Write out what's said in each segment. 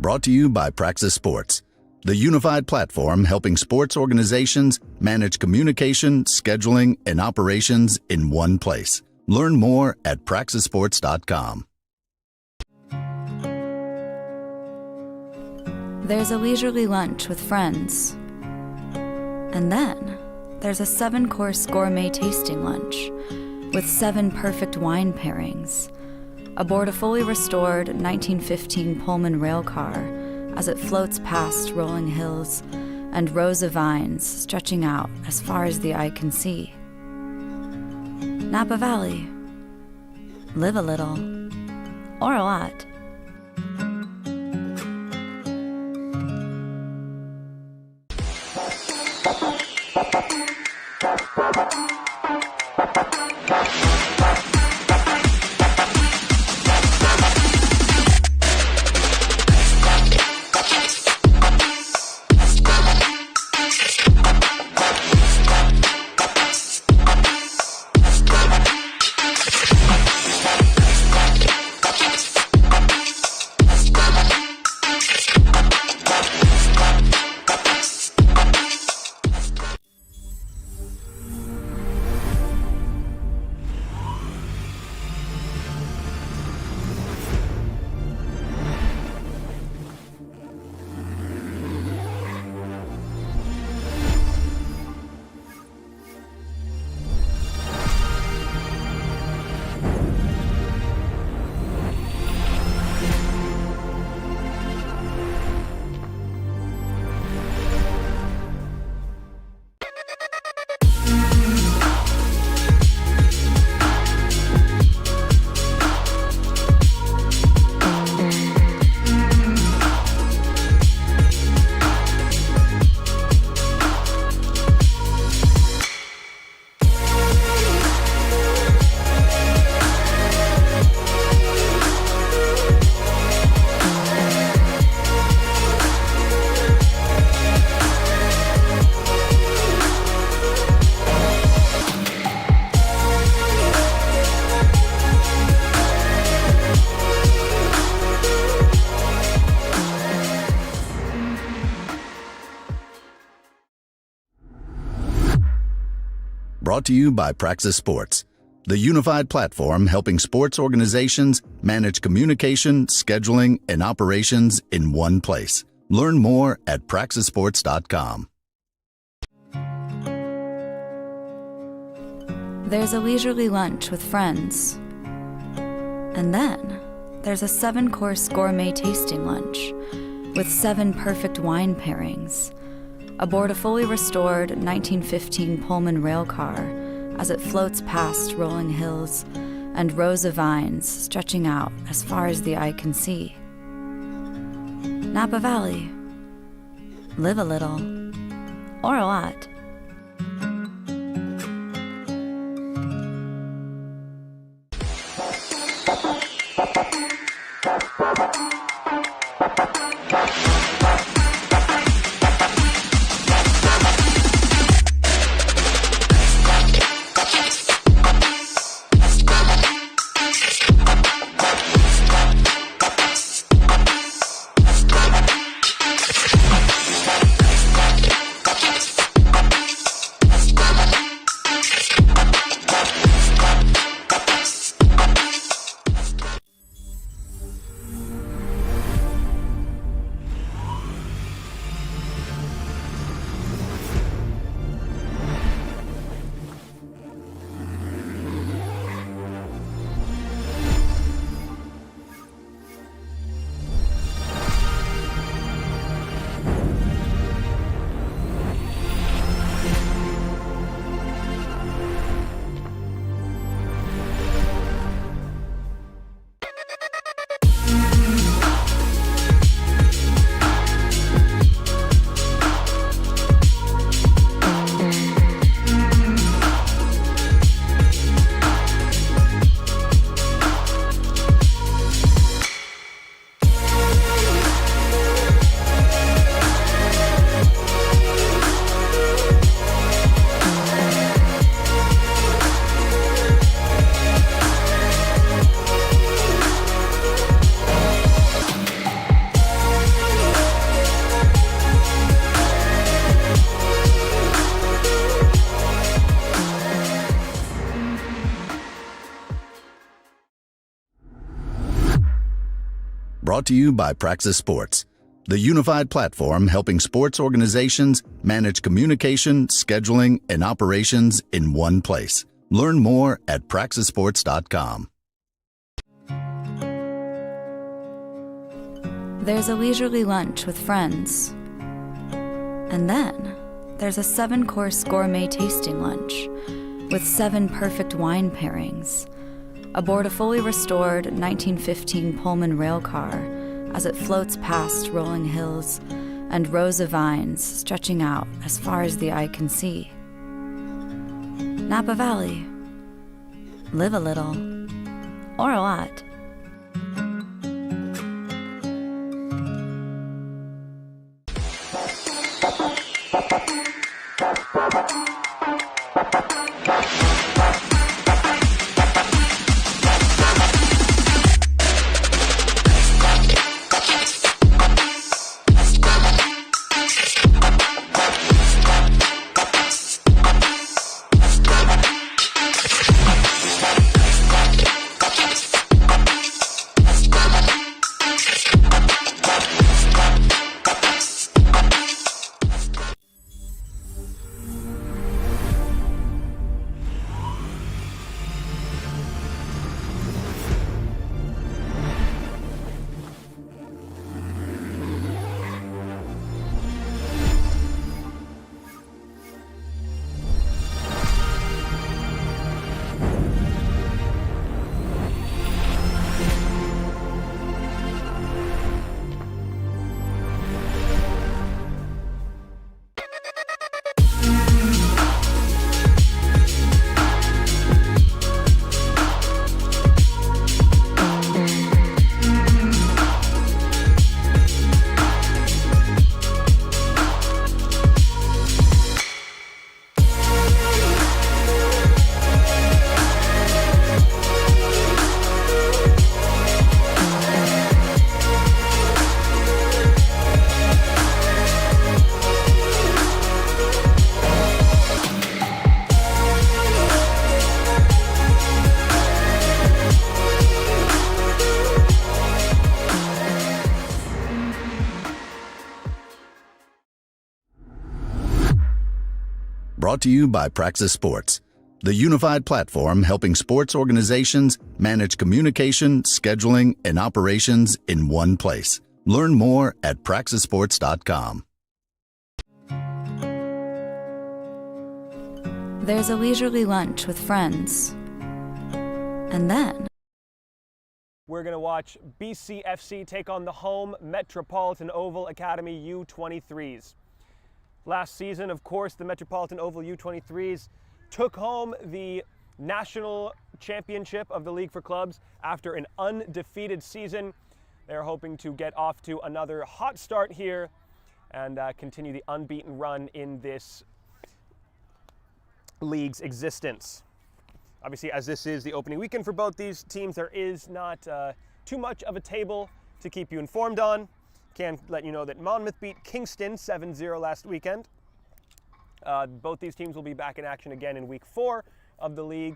Brought to you by Praxis Sports, the unified platform helping sports organizations manage communication, scheduling, and operations in one place. Learn more at praxisports.com. There's a leisurely lunch with friends. And then there's a 7-course gourmet tasting lunch with 7 perfect wine pairings aboard a fully restored 1915 Pullman rail car as it floats past rolling hills and rows of vines stretching out as far as the eye can see. Napa Valley. Live a little, or a lot. Brought to you by Praxis Sports, the unified platform helping sports organizations manage communication, scheduling, and operations in one place. Learn more at praxisports.com. There's a leisurely lunch with friends. And then there's a 7-course gourmet tasting lunch with 7 perfect wine pairings aboard a fully restored 1915 Pullman rail car as it floats past rolling hills and rows of vines stretching out as far as the eye can see. Napa Valley. Live a little, or a lot. Brought to you by Praxis Sports, the unified platform helping sports organizations manage communication, scheduling, and operations in one place. Learn more at praxisports.com. There's a leisurely lunch with friends. And then there's a 7-course gourmet tasting lunch with 7 perfect wine pairings aboard a fully restored 1915 Pullman rail car as it floats past rolling hills and rows of vines stretching out as far as the eye can see. Napa Valley. Live a little, or a lot. Brought to you by Praxis Sports, the unified platform helping sports organizations manage communication, scheduling, and operations in one place. Learn more at praxisports.com. There's a leisurely lunch with friends. And then we're going to watch BCFC take on the home Metropolitan Oval Academy U23s. Last season, of course, the Metropolitan Oval U23s took home the national championship of the League for Clubs after an undefeated season. They're hoping to get off to another hot start here and continue the unbeaten run in this league's existence. Obviously, as this is the opening weekend for both these teams, there is not too much of a table to keep you informed on. Can let you know that Monmouth beat Kingston 7-0 last weekend. Both these teams will be back in action again in week 4 of the league.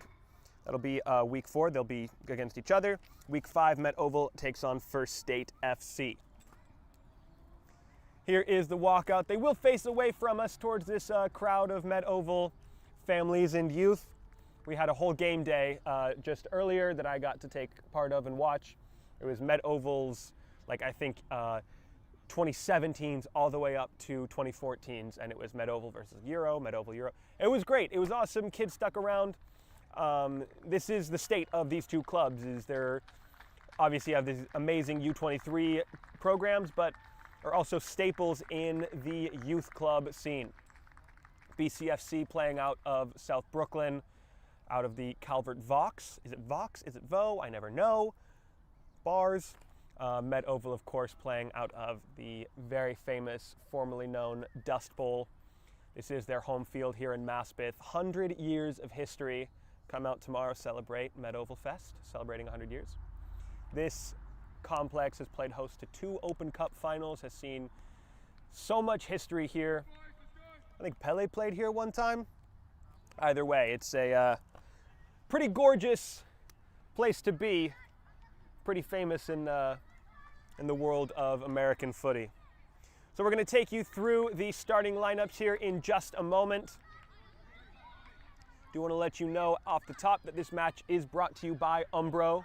That'll be week 4. They'll be against each other. Week 5, Met Oval takes on First State FC. Here is the walkout. They will face away from us towards this crowd of Met Oval families and youth. We had a whole game day just earlier that I got to take part of and watch. It was Met Oval's, I think, 2017s all the way up to 2014s, and it was Met Oval versus Euro, Met Oval Euro. It was great. It was awesome. Kids stuck around. This is the state of these two clubs. Is they're obviously have these amazing U23 programs, but are also staples in the youth club scene. BCFC playing out of South Brooklyn, out of the Calvert Vox. Is it Vox? Is it Vo? I never know. Bars. Met Oval, of course, playing out of the very famous, formerly known Dust Bowl. This is their home field here in Maspeth. 100 years of history. Come out tomorrow, celebrate Met Oval Fest, celebrating 100 years. This complex has played host to 2 Open Cup finals, has seen so much history here. I think Pele played here one time. Either way, it's a pretty gorgeous place to be. Pretty famous in in the world of American footy. So we're going to take you through the starting lineups here in just a moment. Do want to let you know off the top that this match is brought to you by Umbro.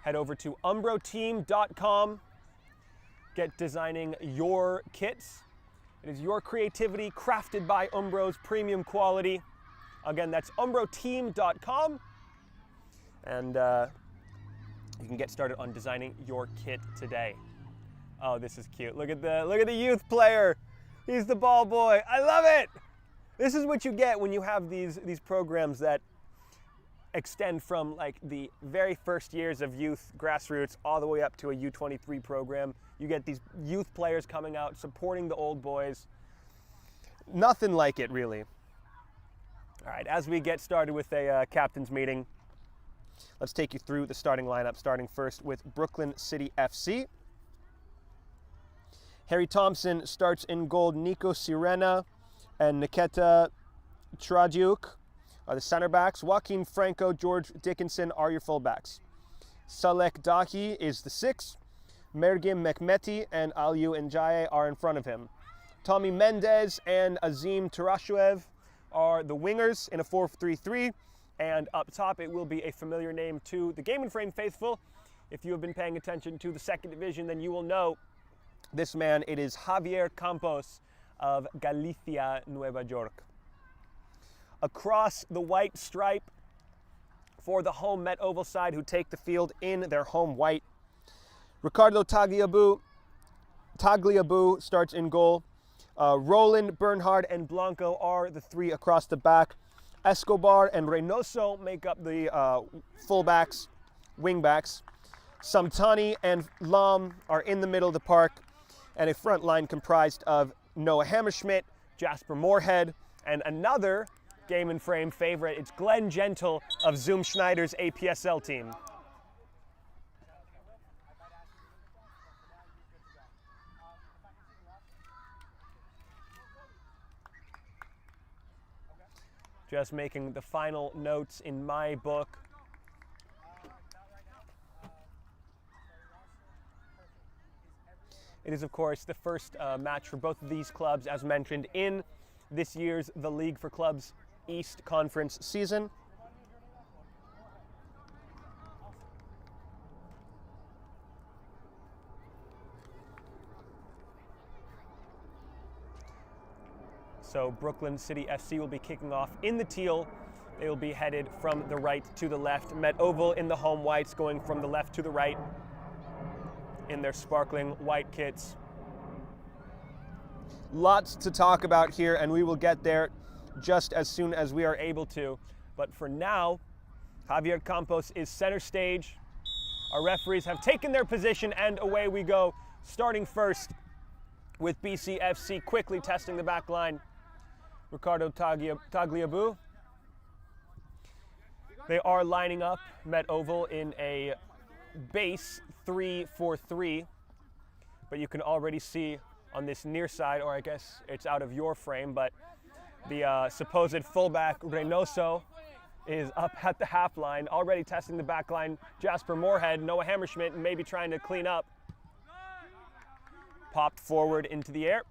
Head over to umbroteam.com. Get designing your kits. It is your creativity crafted by Umbro's premium quality. Again, that's umbroteam.com. And you can get started on designing your kit today. Oh, this is cute. Look at the youth player. He's the ball boy. I love it. This is what you get when you have these programs that extend from like the very first years of youth grassroots all the way up to a U23 program. You get these youth players coming out supporting the old boys. Nothing like it, really. All right, as we get started with a captain's meeting, let's take you through the starting lineup, starting first with Brooklyn City FC. Harry Thompson starts in goal. Nico Sirena and Niketa Tradyuk are the center backs. Joaquin Franco, George Dickinson are your fullbacks. Salek Dahi is the 6. Mergim Mehmeti and Aliou Ndiaye are in front of him. Tommy Mendez and Azim Tarashuev are the wingers in a 4-3-3. And up top, it will be a familiar name to the Game and Frame faithful. If you have been paying attention to the second division, then you will know this man. It is Javier Campos of Galicia Nueva York. Across the white stripe for the home Met Oval side, who take the field in their home white, Ricardo Tagliabue starts in goal. Roland, Bernhard, and Blanco are the 3 across the back. Escobar and Reynoso make up the fullbacks, wingbacks. Samtani and Lam are in the middle of the park, and a front line comprised of Noah Hammerschmidt, Jasper Moorhead, and another Game and Frame favorite. It's Glenn Gentle of Zoom Schneider's APSL team. Just making the final notes in my book. It is, of course, the first match for both of these clubs, as mentioned, in this year's The League for Clubs East Conference season. So Brooklyn City FC will be kicking off in the teal. They will be headed from the right to the left. Met Oval in the home whites, going from the left to the right in their sparkling white kits. Lots to talk about here, and we will get there just as soon as we are able to. But for now, Javier Campos is center stage. Our referees have taken their position, and away we go. Starting first with BCFC, quickly testing the back line. Ricardo Tagliabue. They are lining up Met Oval in a base 3-4-3, but you can already see on this near side, or I guess it's out of your frame, but the supposed fullback Reynoso is up at the half line, already testing the back line. Jasper Moorhead, Noah Hammerschmidt, maybe trying to clean up. Popped forward into the air,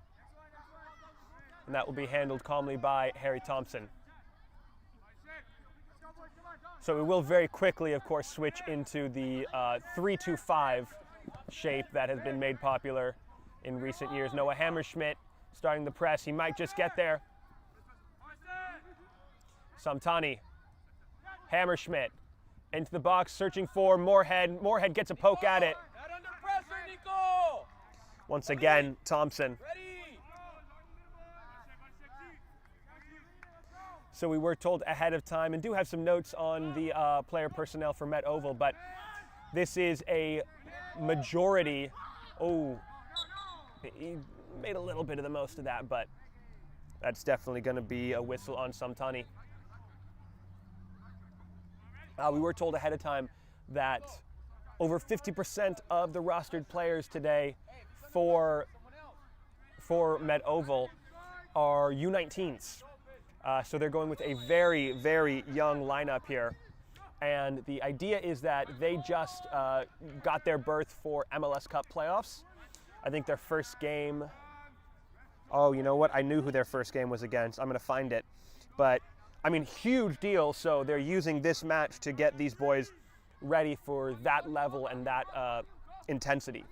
and that will be handled calmly by Harry Thompson. So we will very quickly, of course, switch into the 3-2-5 shape that has been made popular in recent years. Noah Hammerschmidt starting the press. He might just get there. Samtani. Hammerschmidt into the box, searching for Moorhead. Moorhead gets a poke at it. Once again, Thompson. So we were told ahead of time, and do have some notes on the player personnel for Met Oval, but this is a majority. Oh, he made a little bit of the most of that, but that's definitely going to be a whistle on Samtani. We were told ahead of time that over 50% of the rostered players today for Met Oval are U19s. So they're going with a very, very young lineup here. And the idea is that they just got their berth for MLS Cup playoffs. I think their first game, oh, you know what? I knew who their first game was against. I'm going to find it. But, I mean, huge deal. So they're using this match to get these boys ready for that level and that intensity.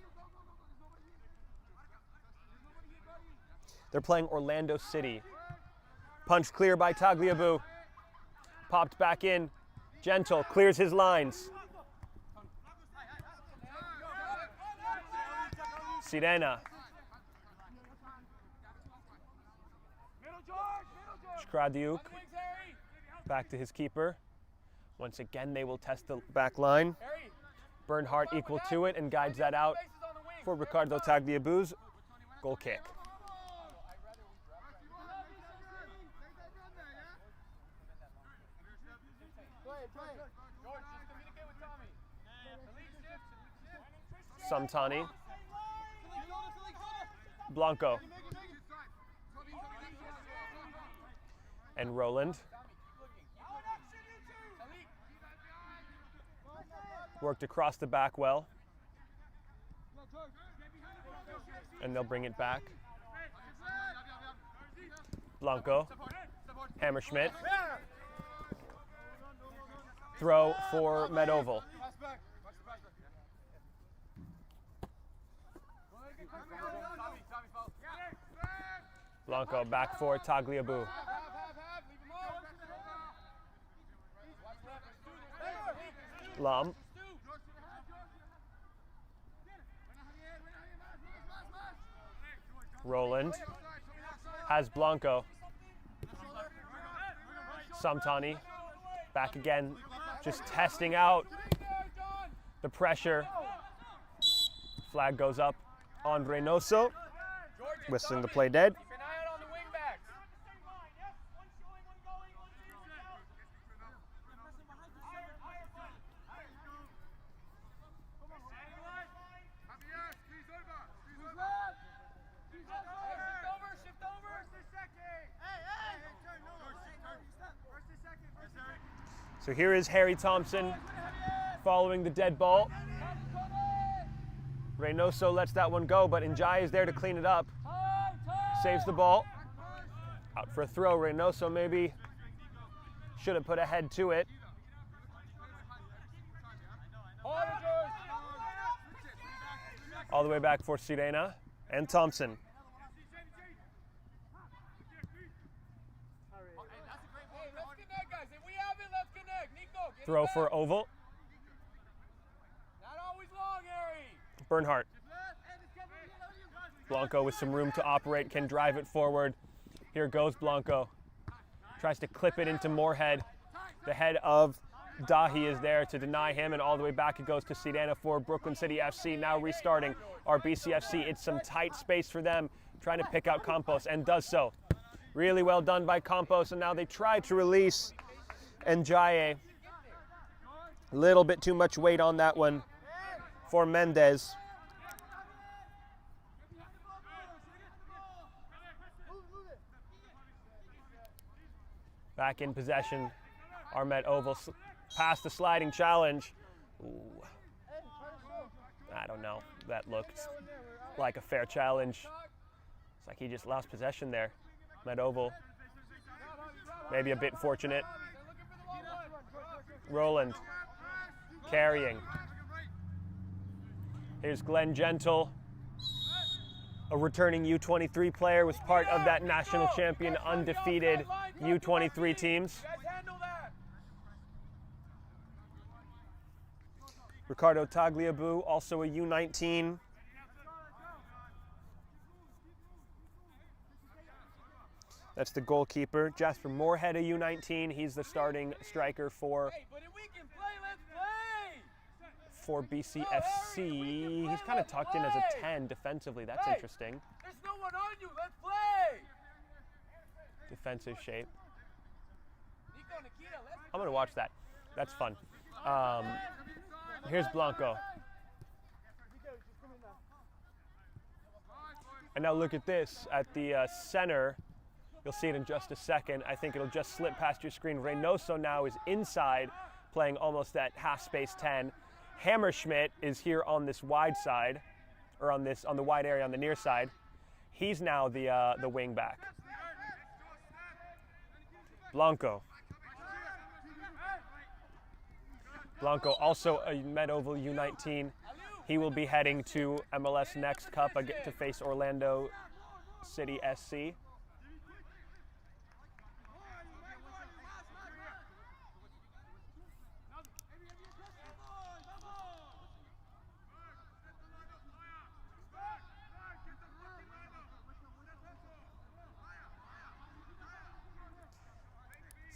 They're playing Orlando City. Punched clear by Tagliabue. Popped back in. Gentle clears his lines. Sirena. Škradiuk. Back to his keeper. Once again, they will test the back line. Bernhardt equal to it and guides that out for Ricardo Tagliabue's goal kick. Samtani. Blanco. And Roland. Worked across the back well. And they'll bring it back. Blanco. Hammerschmidt. Throw for Medoval. Blanco back for Tagliabue. Lum. Roland has Blanco. Samtani back again, just testing out the pressure. Flag goes up on Reynoso, whistling the play dead. So here is Harry Thompson following the dead ball. Reynoso lets that one go, but Njai is there to clean it up. Saves the ball. Out for a throw. Reynoso maybe should have put a head to it. All the way back for Sirena and Thompson. Throw for Oval. Bernhardt. Blanco with some room to operate, can drive it forward. Here goes Blanco. Tries to clip it into Moorhead. The head of Dahi is there to deny him, and all the way back it goes to Sirena for Brooklyn City FC. Now restarting our BCFC. It's some tight space for them, trying to pick out Campos, and does so. Really well done by Campos, and now they try to release Njaye. A little bit too much weight on that one for Mendez. Back in possession, Armet Oval past the sliding challenge. Ooh. I don't know, that looked like a fair challenge. It's like he just lost possession there. Met Oval, maybe a bit fortunate. Roland. Carrying. Here's Glenn Gentle, a returning U23 player, was part of that national champion undefeated U23 teams. Ricardo Tagliabue, also a U19. That's the goalkeeper. Jasper Moorhead, a U19. He's the starting striker for BCFC. He's kind of tucked in as a 10 defensively. That's interesting. There's no one on you. Let's play. Defensive shape. I'm going to watch that. That's fun. Here's Blanco. And now look at this. At the center, you'll see it in just a second. I think it'll just slip past your screen. Reynoso now is inside playing almost at half space 10. Hammerschmidt is here on this wide side, or on the wide area on the near side. He's now the wing back. Blanco. Blanco, also a Med-Oval U19. He will be heading to MLS Next Cup to face Orlando City SC.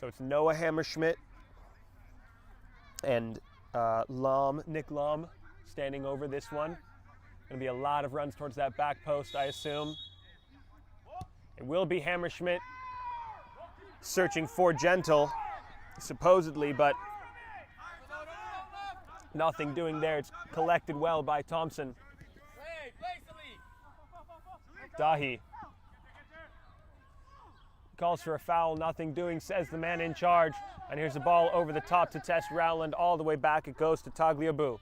So it's Noah Hammerschmidt and Nick Lom standing over this one. Going to be a lot of runs towards that back post, I assume. It will be Hammerschmidt searching for Gentle, supposedly, but nothing doing there. It's collected well by Thompson. Dahi calls for a foul, nothing doing, says the man in charge. And here's the ball over the top to Tess Rowland. All the way back it goes to Tagliabue.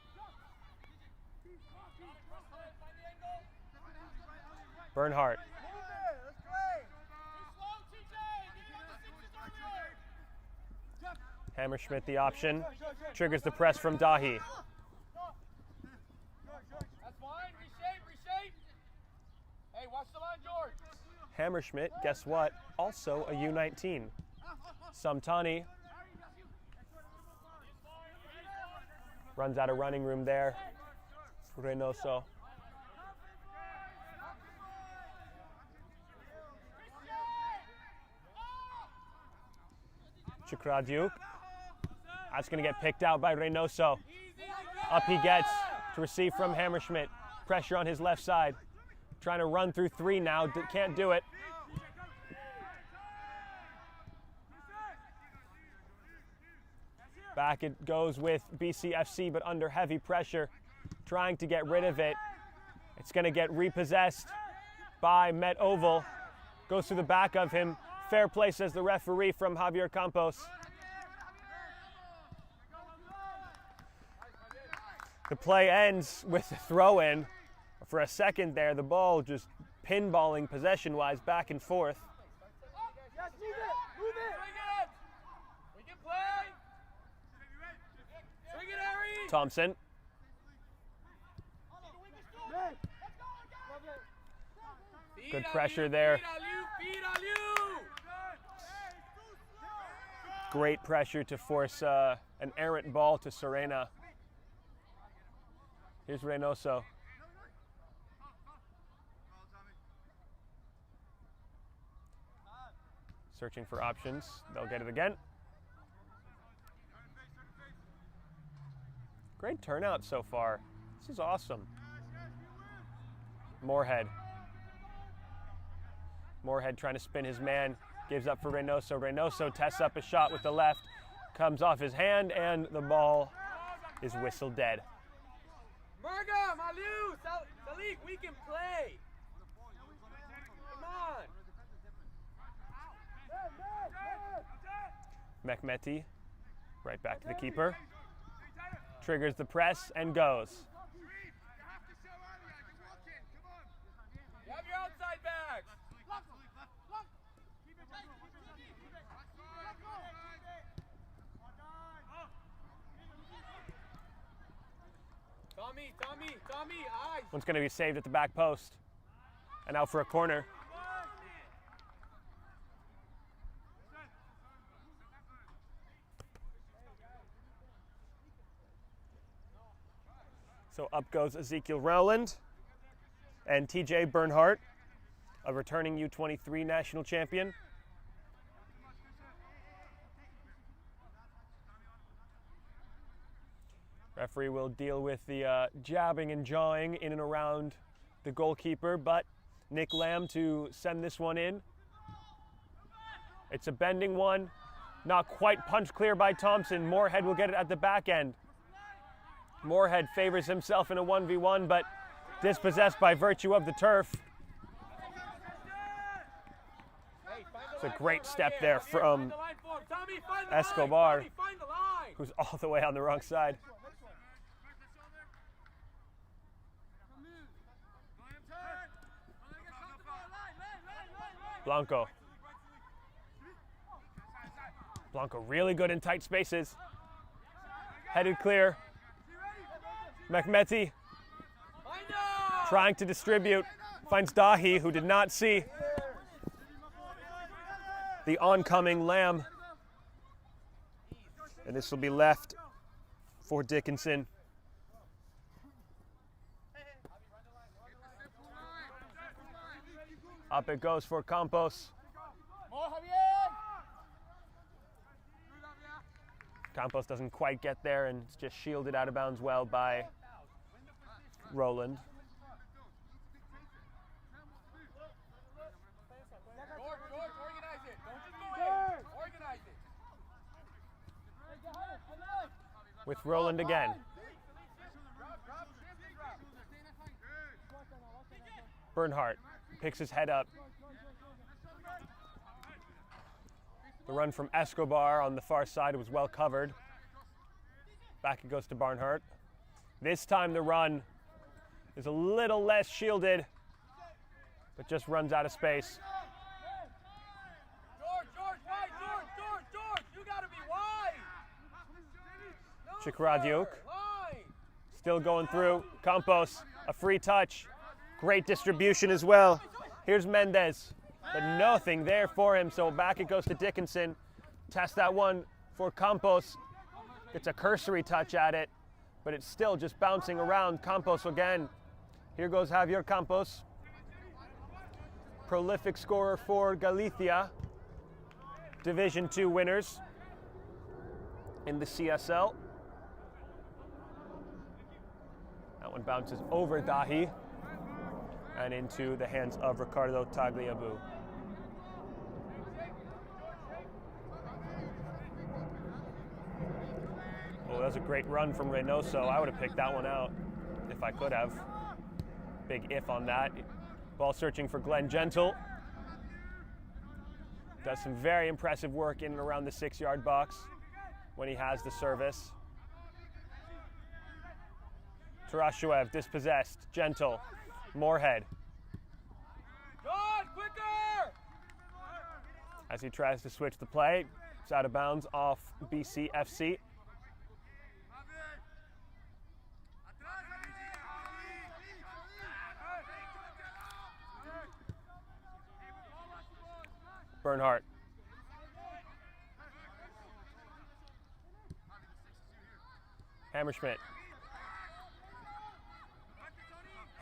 Bernhardt. Hammerschmidt the option. Triggers the press from Dahi. That's fine. Reshape. Hey, watch the line, George. Hammerschmidt, guess what? Also a U19. Samtani runs out of running room there. Reynoso. Chukradiuk. That's going to get picked out by Reynoso. Up he gets to receive from Hammerschmidt. Pressure on his left side. Trying to run through three now, can't do it. Back it goes with BCFC, but under heavy pressure, trying to get rid of it. It's going to get repossessed by Met Oval. Goes through the back of him. Fair play, says the referee from Javier Campos. The play ends with a throw-in. For a second there, the ball just pinballing possession-wise back and forth. Yes, move it. We can play. Swing it, Harry. Thompson. Good pressure there. Great pressure to force an errant ball to Serena. Here's Reynoso. Searching for options. They'll get it again. Great turnout so far. This is awesome. Moorhead. Moorhead trying to spin his man. Gives up for Reynoso. Reynoso tests up a shot with the left. Comes off his hand and the ball is whistled dead. Marga, Malu, Salik, we can play. Come on. Mehmeti, right back to the keeper. Triggers the press and goes. You have your outside backs. Tommy, eyes. One's going to be saved at the back post. And out for a corner. So up goes Ezekiel Rowland and TJ Bernhardt, a returning U23 national champion. Referee will deal with the jabbing and jawing in and around the goalkeeper, but Nick Lamb to send this one in. It's a bending one, not quite punch clear by Thompson. Moorhead will get it at the back end. Moorhead favors himself in a 1v1, but dispossessed by virtue of the turf. It's a great step there from Escobar, who's all the way on the wrong side. Blanco. Blanco really good in tight spaces. Headed clear. Mehmeti trying to distribute. Finds Dahi, who did not see the oncoming Lamb. And this will be left for Dickinson. Up it goes for Campos. Campos doesn't quite get there, and it's just shielded out of bounds well by Roland. With Roland again. Bernhardt picks his head up. The run from Escobar on the far side was well covered. Back it goes to Barnhart. This time the run is a little less shielded, but just runs out of space. George, you gotta be wide. Chikradiuk still going through. Campos, a free touch. Great distribution as well. Here's Mendez, but nothing there for him, so back it goes to Dickinson. Test that one for Campos. Gets a cursory touch at it, but it's still just bouncing around. Campos again. Here goes Javier Campos. Prolific scorer for Galicia. Division II winners in the CSL. That one bounces over Dahi and into the hands of Ricardo Tagliabue. Oh, that was a great run from Reynoso. I would have picked that one out if I could have. Big if on that. Ball searching for Glenn Gentle. Does some very impressive work in and around the 6-yard box when he has the service. Tarashuev dispossessed. Gentle. Moorhead. John, quicker! As he tries to switch the play, it's out of bounds off BCFC. Bernhardt. Hammerschmidt.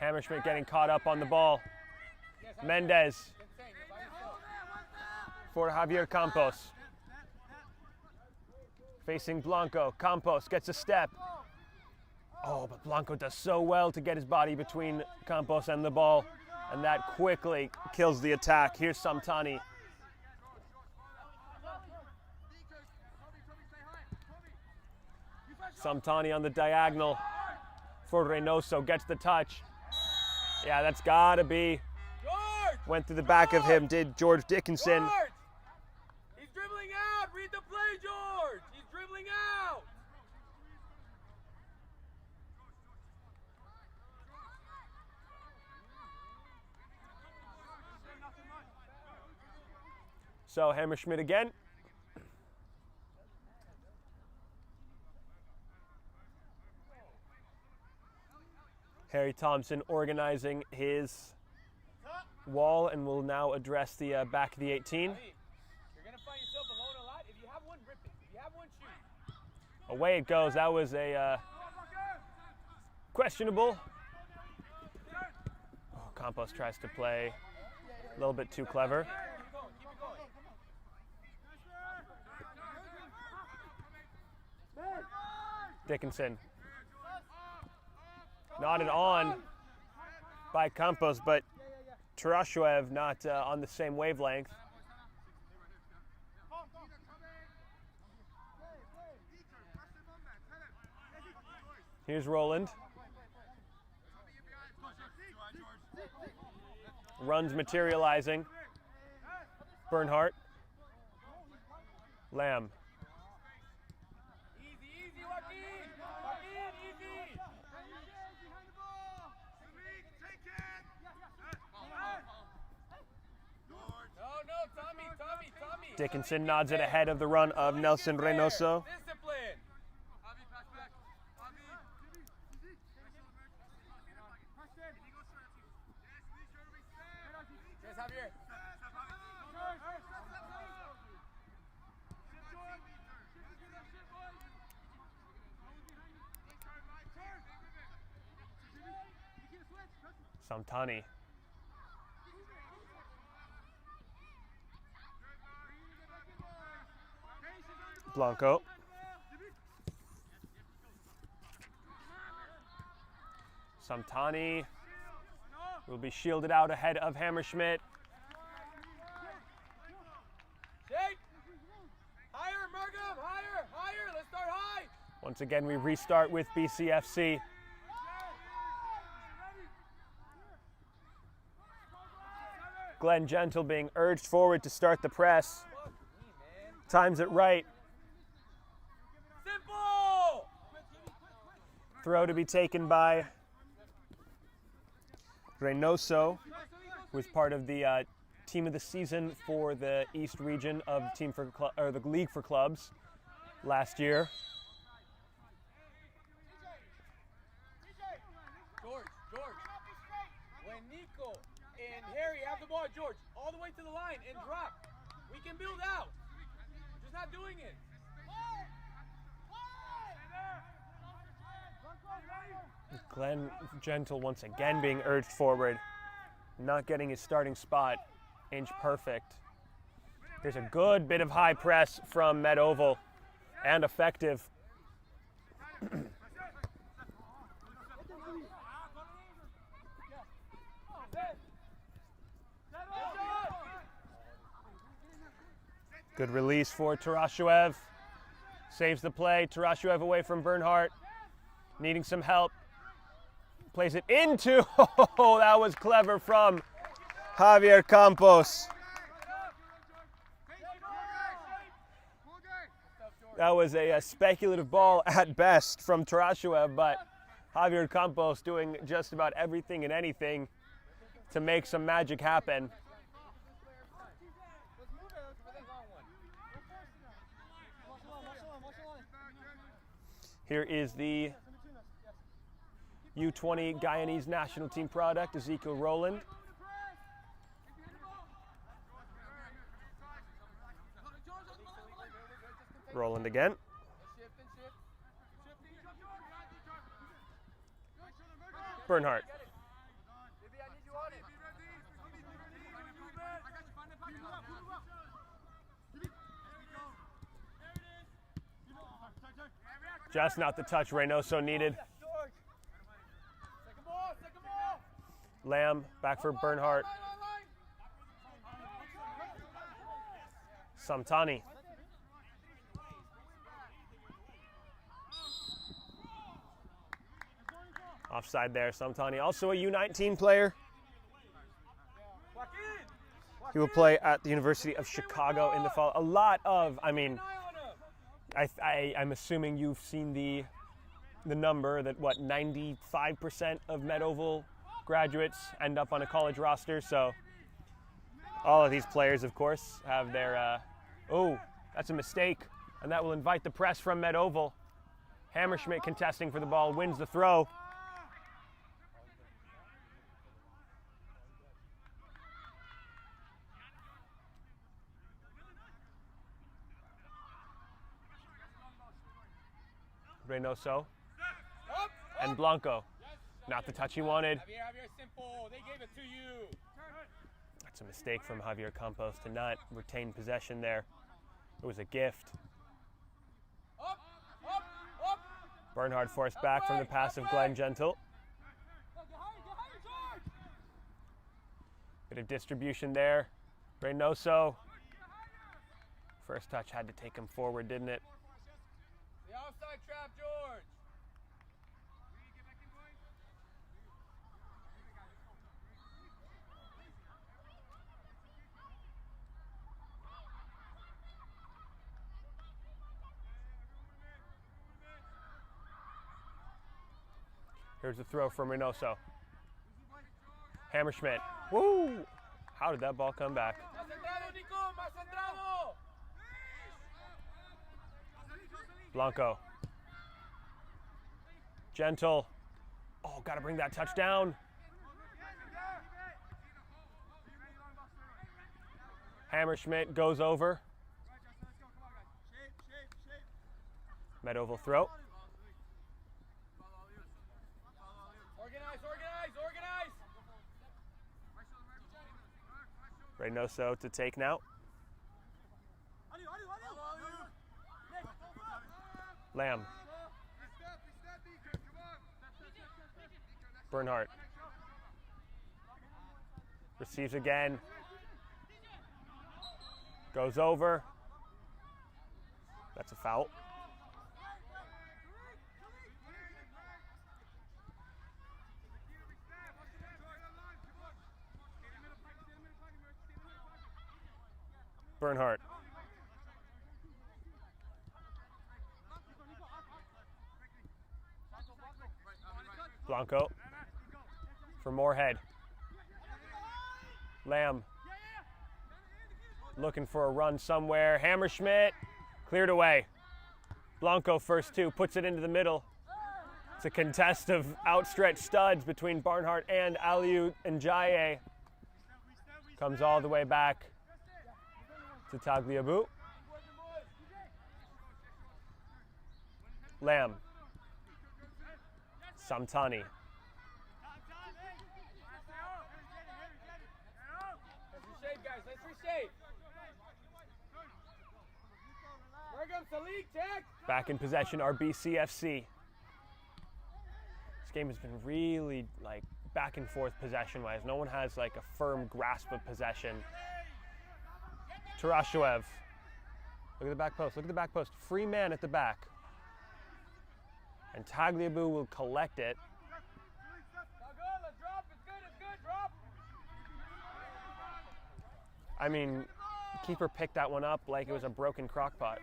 Hammerschmidt getting caught up on the ball. Mendez for Javier Campos. Facing Blanco. Campos gets a step. Oh, but Blanco does so well to get his body between Campos and the ball, and that quickly kills the attack. Here's Samtani. Samtani on the diagonal for Reynoso, gets the touch. Yeah, that's gotta be. George! Went through the back of him, did George Dickinson. George! He's dribbling out! Read the play, George! He's dribbling out! So Hammerschmidt again. Harry Thompson organizing his wall and will now address the back of the 18. You're gonna find yourself alone a lot. If you have one, rip it. If you have one, shoot. Away it goes. That was a questionable. Oh, Campos tries to play a little bit too clever. Dickinson. Nodded on by Campos, but Tarashuev not on the same wavelength. Here's Roland. Runs materializing. Bernhardt. Lamb. Dickinson nods it ahead of the run of Nelson Reynoso. Discipline. Yes, Javier. Samtani. Blanco. Samtani will be shielded out ahead of Hammerschmidt. Shake. Higher, Markham. Higher. Higher. Let's start high. Once again, we restart with BCFC. Glenn Gentle being urged forward to start the press. Times it right. Simple. Throw to be taken by Reynoso, who was part of the team of the season for the East region of the League for Clubs last year. George. When Nico and Harry have the ball, George, all the way to the line and drop. We can build out. We're just not doing it. Glenn Gentle once again being urged forward, not getting his starting spot inch perfect. There's a good bit of high press from Met Oval and effective. Good release for Tarashuev. Saves the play. Tarashuev away from Bernhardt. Needing some help. Plays it into. Oh, that was clever from Javier Campos. That was a speculative ball at best from Tarashuev, but Javier Campos doing just about everything and anything to make some magic happen. Here is the U20 Guyanese national team product, Ezekiel Rowland. Rowland again. Bernhardt. Just not the touch Reynoso needed. Lamb back for Bernhardt. Samtani. Offside there, Samtani. Also a U19 player. He will play at the University of Chicago in the fall. A lot of, I'm assuming you've seen the number that, 95% of Met Oval graduates end up on a college roster. So all of these players, of course, have their, oh, that's a mistake. And that will invite the press from Met Oval. Hammerschmidt contesting for the ball, wins the throw. Reynoso and Blanco. Not the touch he wanted. Javier, simple. They gave it to you. That's a mistake from Javier Campos to not retain possession there. It was a gift. Up. Bernhardt forced back from the pass of Glenn Gentle. Bit of distribution there. Reynoso. First touch had to take him forward, didn't it? The outside trap, George. Here's the throw from Reynoso. Hammerschmidt. Woo! How did that ball come back? Más centrado, Nico. Más centrado. Blanco. Gentle. Oh, got to bring that touch down. Hammerschmidt goes over. Medoval throw. Reynoso to take now. Lamb. Bernhardt. Receives again. Goes over. That's a foul. Bernhardt. Blanco for Moorhead. Lamb looking for a run somewhere. Hammerschmidt cleared away. Blanco first two, puts it into the middle. It's a contest of outstretched studs between Barnhart and Aliou Ndiaye. Comes all the way back to Tagliabue. Lamb. Samtani. Back in possession are BCFC. This game has been really like back and forth possession-wise. No one has like a firm grasp of possession. Tarashuev. Look at the back post. Look at the back post. Free man at the back. And Tagliabue will collect it. I mean, keeper picked that one up like it was a broken crock pot.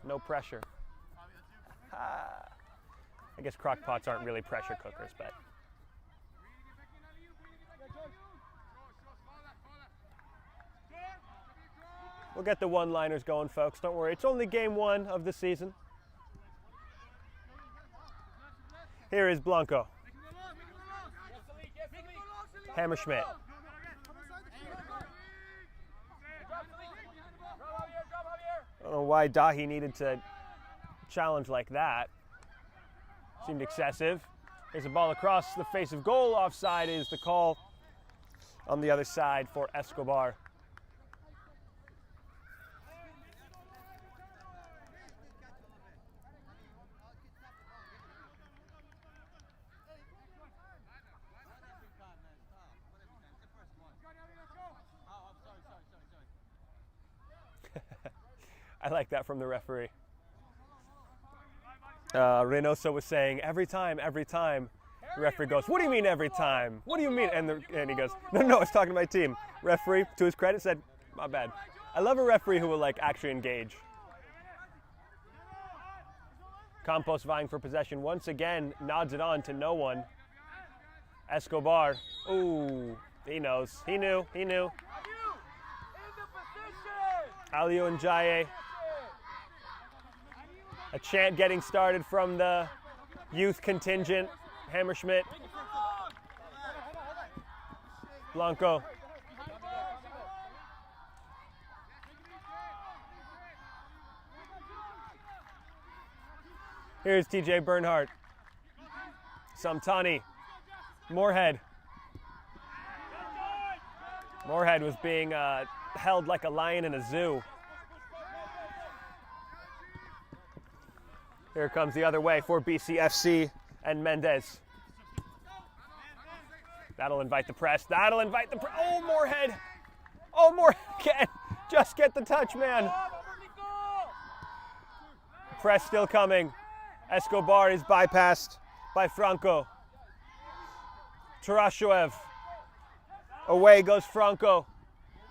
No pressure. I guess crock pots aren't really pressure cookers, but. We'll get the one-liners going, folks. Don't worry. It's only game one of the season. Here is Blanco. Hammerschmidt. I don't know why Dahi needed to challenge like that. Seemed excessive. There's a ball across the face of goal. Offside is the call on the other side for Escobar. I like that from the referee. Reynoso was saying, every time. The referee goes, what do you mean every time? What do you mean? And he goes, no, I was talking to my team. Referee, to his credit, said, my bad. I love a referee who will like actually engage. Campos vying for possession once again, nods it on to no one. Escobar, ooh, he knows, he knew. Aliou Ndiaye. A chant getting started from the youth contingent. Hammerschmidt. Blanco. Here's TJ Bernhardt. Samtani. Moorhead. Moorhead was being held like a lion in a zoo. Here comes the other way for BCFC and Mendez. That'll invite the press. Oh, Moorhead. Oh, Moorhead again. Just get the touch, man. Press still coming. Escobar is bypassed by Franco. Tarashuev. Away goes Franco.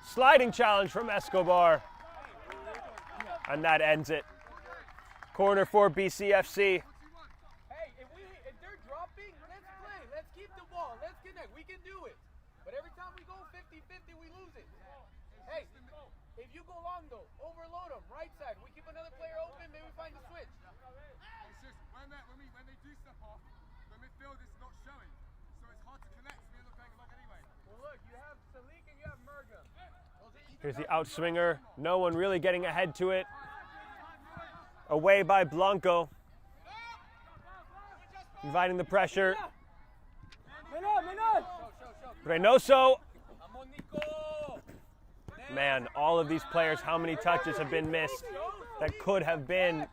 Sliding challenge from Escobar. And that ends it. Corner for BCFC. Hey, if they're dropping, let's play. Let's keep the ball. Let's connect. We can do it. But every time we go 50-50, we lose it. Hey, if you go long though, overload them. Right side. We keep another player open, maybe we find a switch. when they do step off, the midfield is not showing. So it's hard to connect. We look like a lock anyway. Well, look, you have Salik and you have Murga. Here's the outswinger. No one really getting ahead to it. Away by Blanco. Inviting the pressure. Reynoso. Man, all of these players, how many touches have been missed that could have been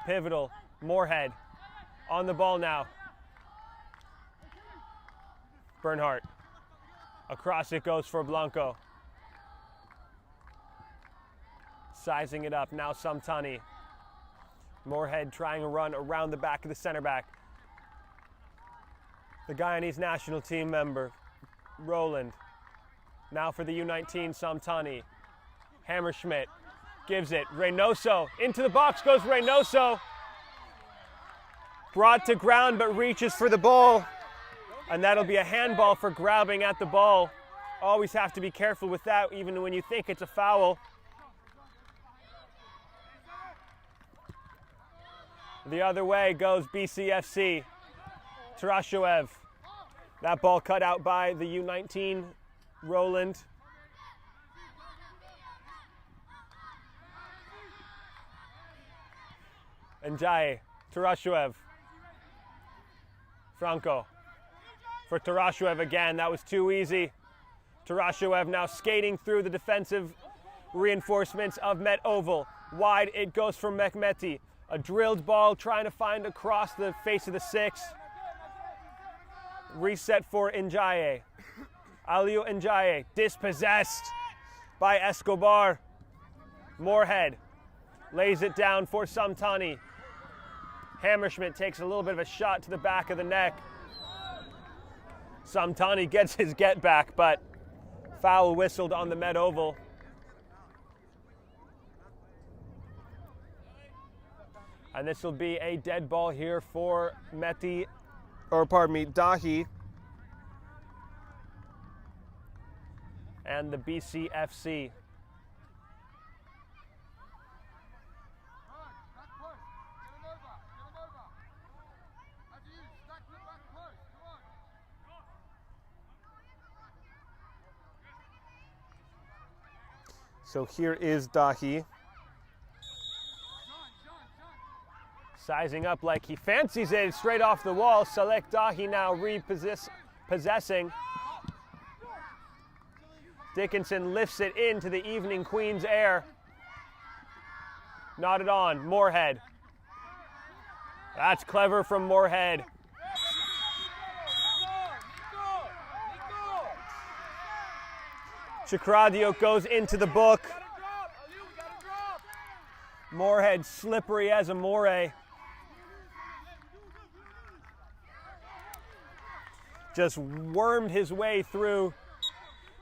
pivotal. Moorhead on the ball now. Bernhardt. Across it goes for Blanco. Sizing it up, now Samtani. Moorhead trying a run around the back of the center back. The Guyanese national team member, Roland. Now for the U19, Samtani. Hammerschmidt gives it. Reynoso, into the box goes Reynoso. Brought to ground but reaches for the ball. And that'll be a handball for grabbing at the ball. Always have to be careful with that, even when you think it's a foul. The other way goes BCFC. Tarashoev. That ball cut out by the U19, Roland. Njaye, Tarashoev. Franco. For Tarashoev again, that was too easy. Tarashoev now skating through the defensive reinforcements of Met Oval. Wide it goes for Mehmeti. A drilled ball trying to find across the face of the six. Reset for Njaye. Aliou Njaye dispossessed by Escobar. Moorhead lays it down for Samtani. Hammerschmidt takes a little bit of a shot to the back of the neck. Samtani gets his get back, but foul whistled on the Met Oval. And this will be a dead ball here for Dahi. And the BCFC. So here is Dahi. Sizing up like he fancies it straight off the wall. Salek Dahi now repossessing. Dickinson lifts it into the evening Queen's air. Nodded on. Moorhead. That's clever from Moorhead. Chakradio goes into the book. Moorhead slippery as a moray. Just wormed his way through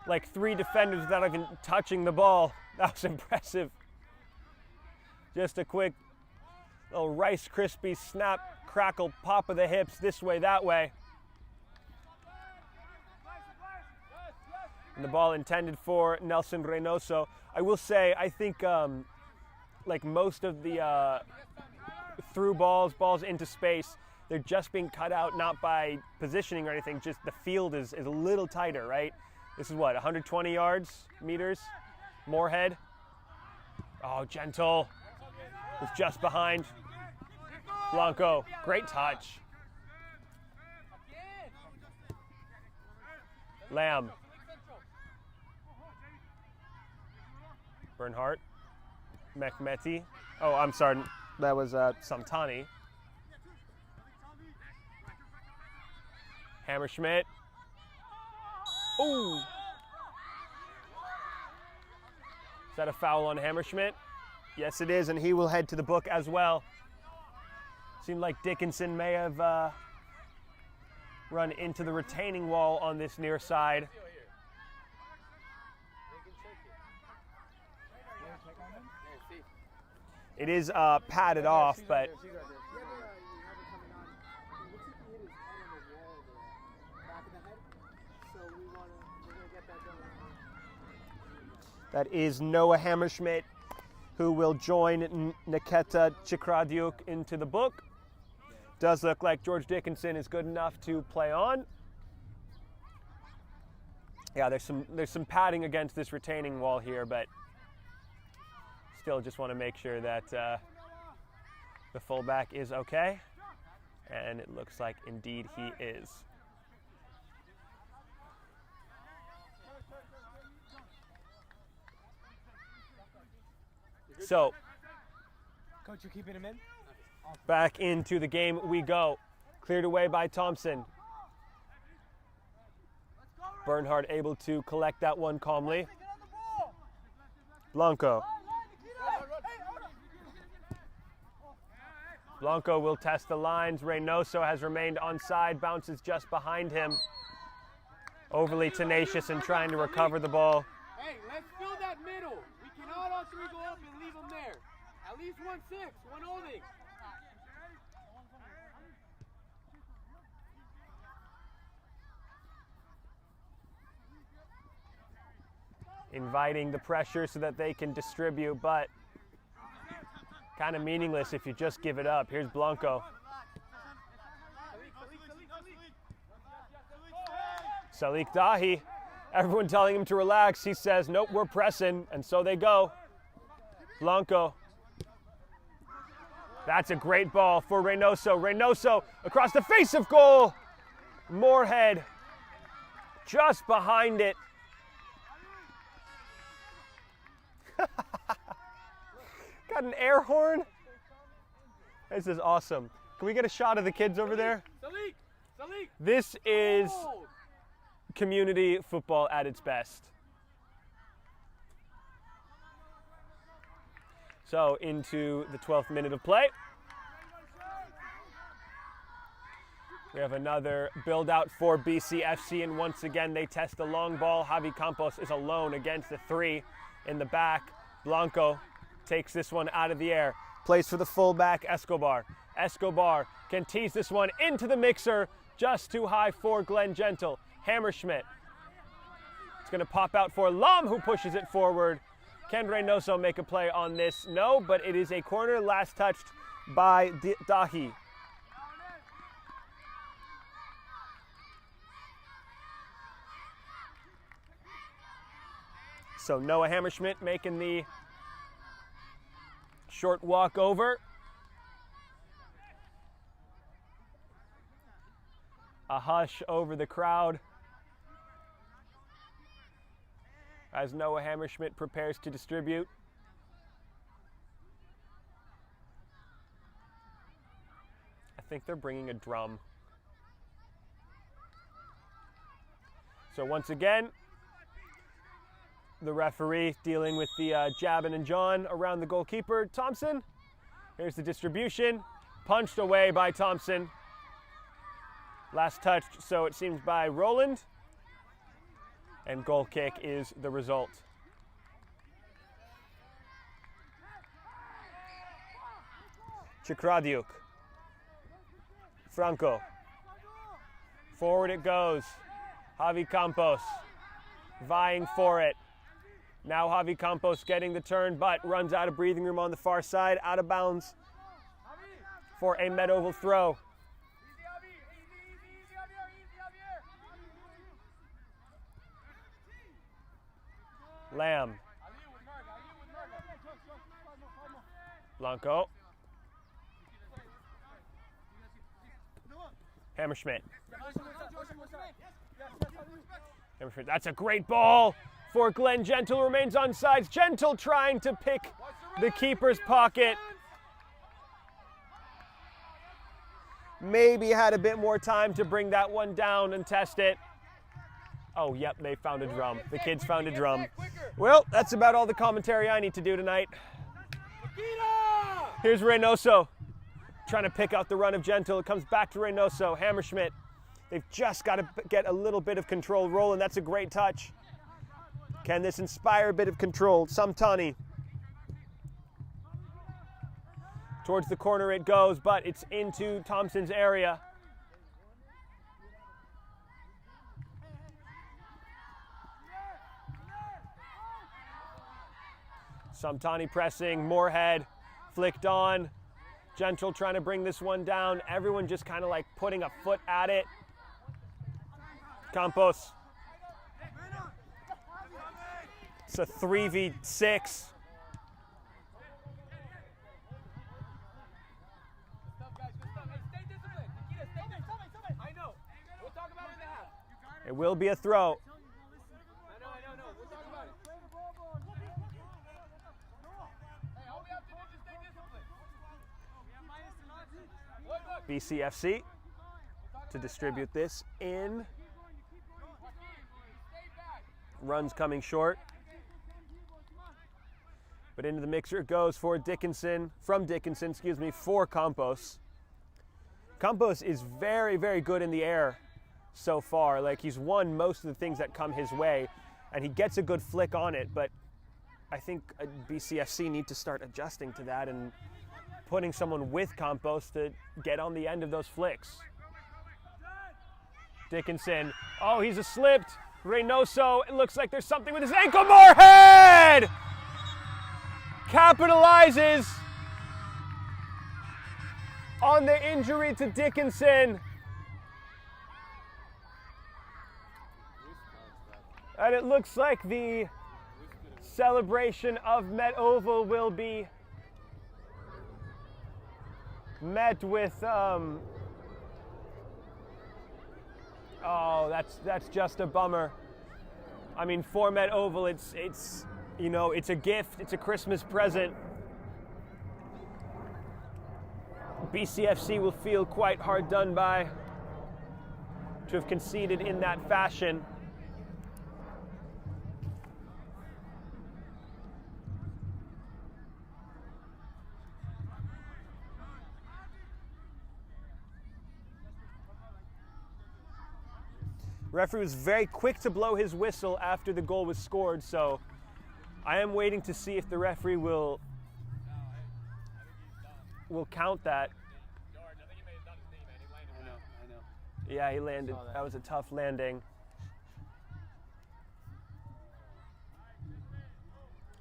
like 3 defenders without even touching the ball. That was impressive. Just a quick little Rice Krispie snap, crackle, pop of the hips this way, that way. And the ball intended for Nelson Reynoso. I will say, I think like most of the through balls into space, they're just being cut out, not by positioning or anything, just the field is a little tighter, right? This is what, 120 meters? Moorhead. Oh, Gentle. Was just behind. Blanco, great touch. Lamb. Bernhardt. Mehmeti. Oh, I'm sorry, that was Samtani. Hammerschmidt. Ooh. Is that a foul on Hammerschmidt? Yes, it is, and he will head to the book as well. Seemed like Dickinson may have run into the retaining wall on this near side. It is padded off, but that is Noah Hammerschmidt, who will join Nikita Chikradiuk into the book. Does look like George Dickinson is good enough to play on. Yeah, there's some padding against this retaining wall here, but still just want to make sure that the fullback is okay. And it looks like indeed he is. So, Coach, you keeping him in? back into the game we go. Cleared away by Thompson. Bernhard able to collect that one calmly. Blanco. Blanco will test the lines. Reynoso has remained onside, bounces just behind him. Overly tenacious in trying to recover the ball. Hey, let's fill that middle. We cannot all three go up and leave them there. At least 1-6, one holding. Inviting the pressure so that they can distribute, but kind of meaningless if you just give it up. Here's Blanco. Salik Dahi, everyone telling him to relax. He says, nope, we're pressing, and so they go. Blanco. That's a great ball for Reynoso. Reynoso across the face of goal. Moorhead just behind it. Got an air horn. This is awesome. Can we get a shot of the kids over there? Salik! This is community football at its best. So into the 12th minute of play. We have another build out for BCFC, and once again they test the long ball. Javi Campos is alone against the three in the back. Blanco takes this one out of the air, plays for the fullback Escobar. Escobar can tease this one into the mixer, just too high for Glenn Gentle. Hammerschmidt. It's going to pop out for Lam, who pushes it forward. Can Reynoso make a play on this? No, but it is a corner, last touched by Dahi. So Noah Hammerschmidt making the short walk over. A hush over the crowd as Noah Hammerschmidt prepares to distribute. I think they're bringing a drum. So once again, the referee dealing with the jabbing and John around the goalkeeper, Thompson. Here's the distribution, punched away by Thompson. Last touched, so it seems, by Roland. And goal kick is the result. Chikradiuk. Franco. Forward it goes. Javi Campos vying for it. Now Javi Campos getting the turn, but runs out of breathing room on the far side, out of bounds for a Medoval throw. Lamb. Blanco. Hammerschmidt. Hammerschmidt. That's a great ball for Glenn Gentle. Remains on sides. Gentle trying to pick the keeper's pocket. Maybe had a bit more time to bring that one down and test it. Oh, yep, they found a drum. The kids found a drum. Well, that's about all the commentary I need to do tonight. Here's Reynoso trying to pick out the run of Gentle. It comes back to Reynoso. Hammerschmidt. They've just got to get a little bit of control. Roland, that's a great touch. Can this inspire a bit of control? Samtani. Towards the corner it goes, but it's into Thompson's area. Samtani pressing, Moorhead flicked on. Gentle trying to bring this one down. Everyone just kind of like putting a foot at it. Campos. It's a 3v6. Good stuff, guys. Good stuff. Hey, stay disciplined. Nikita, stay disciplined. I know. We'll talk about it in the half. It will be a throw. I know. We'll talk about it. Hey, all we have to do is just stay disciplined. BCFC to distribute this in. Runs coming short. But into the mixer it goes for Dickinson, for Campos. Campos is very, very good in the air so far. Like, he's won most of the things that come his way, and he gets a good flick on it, but I think BCFC need to start adjusting to that and putting someone with Campos to get on the end of those flicks. Dickinson, oh, he's slipped. Reynoso, it looks like there's something with his ankle. Moorhead capitalizes on the injury to Dickinson. And it looks like the celebration of Met Oval will be met with oh, that's just a bummer. I mean, for Met Oval, it's you know, it's a gift, it's a Christmas present. BCFC will feel quite hard done by to have conceded in that fashion. Referee was very quick to blow his whistle after the goal was scored, so I am waiting to see if the referee will count that. I know. Yeah, he landed. That was a tough landing.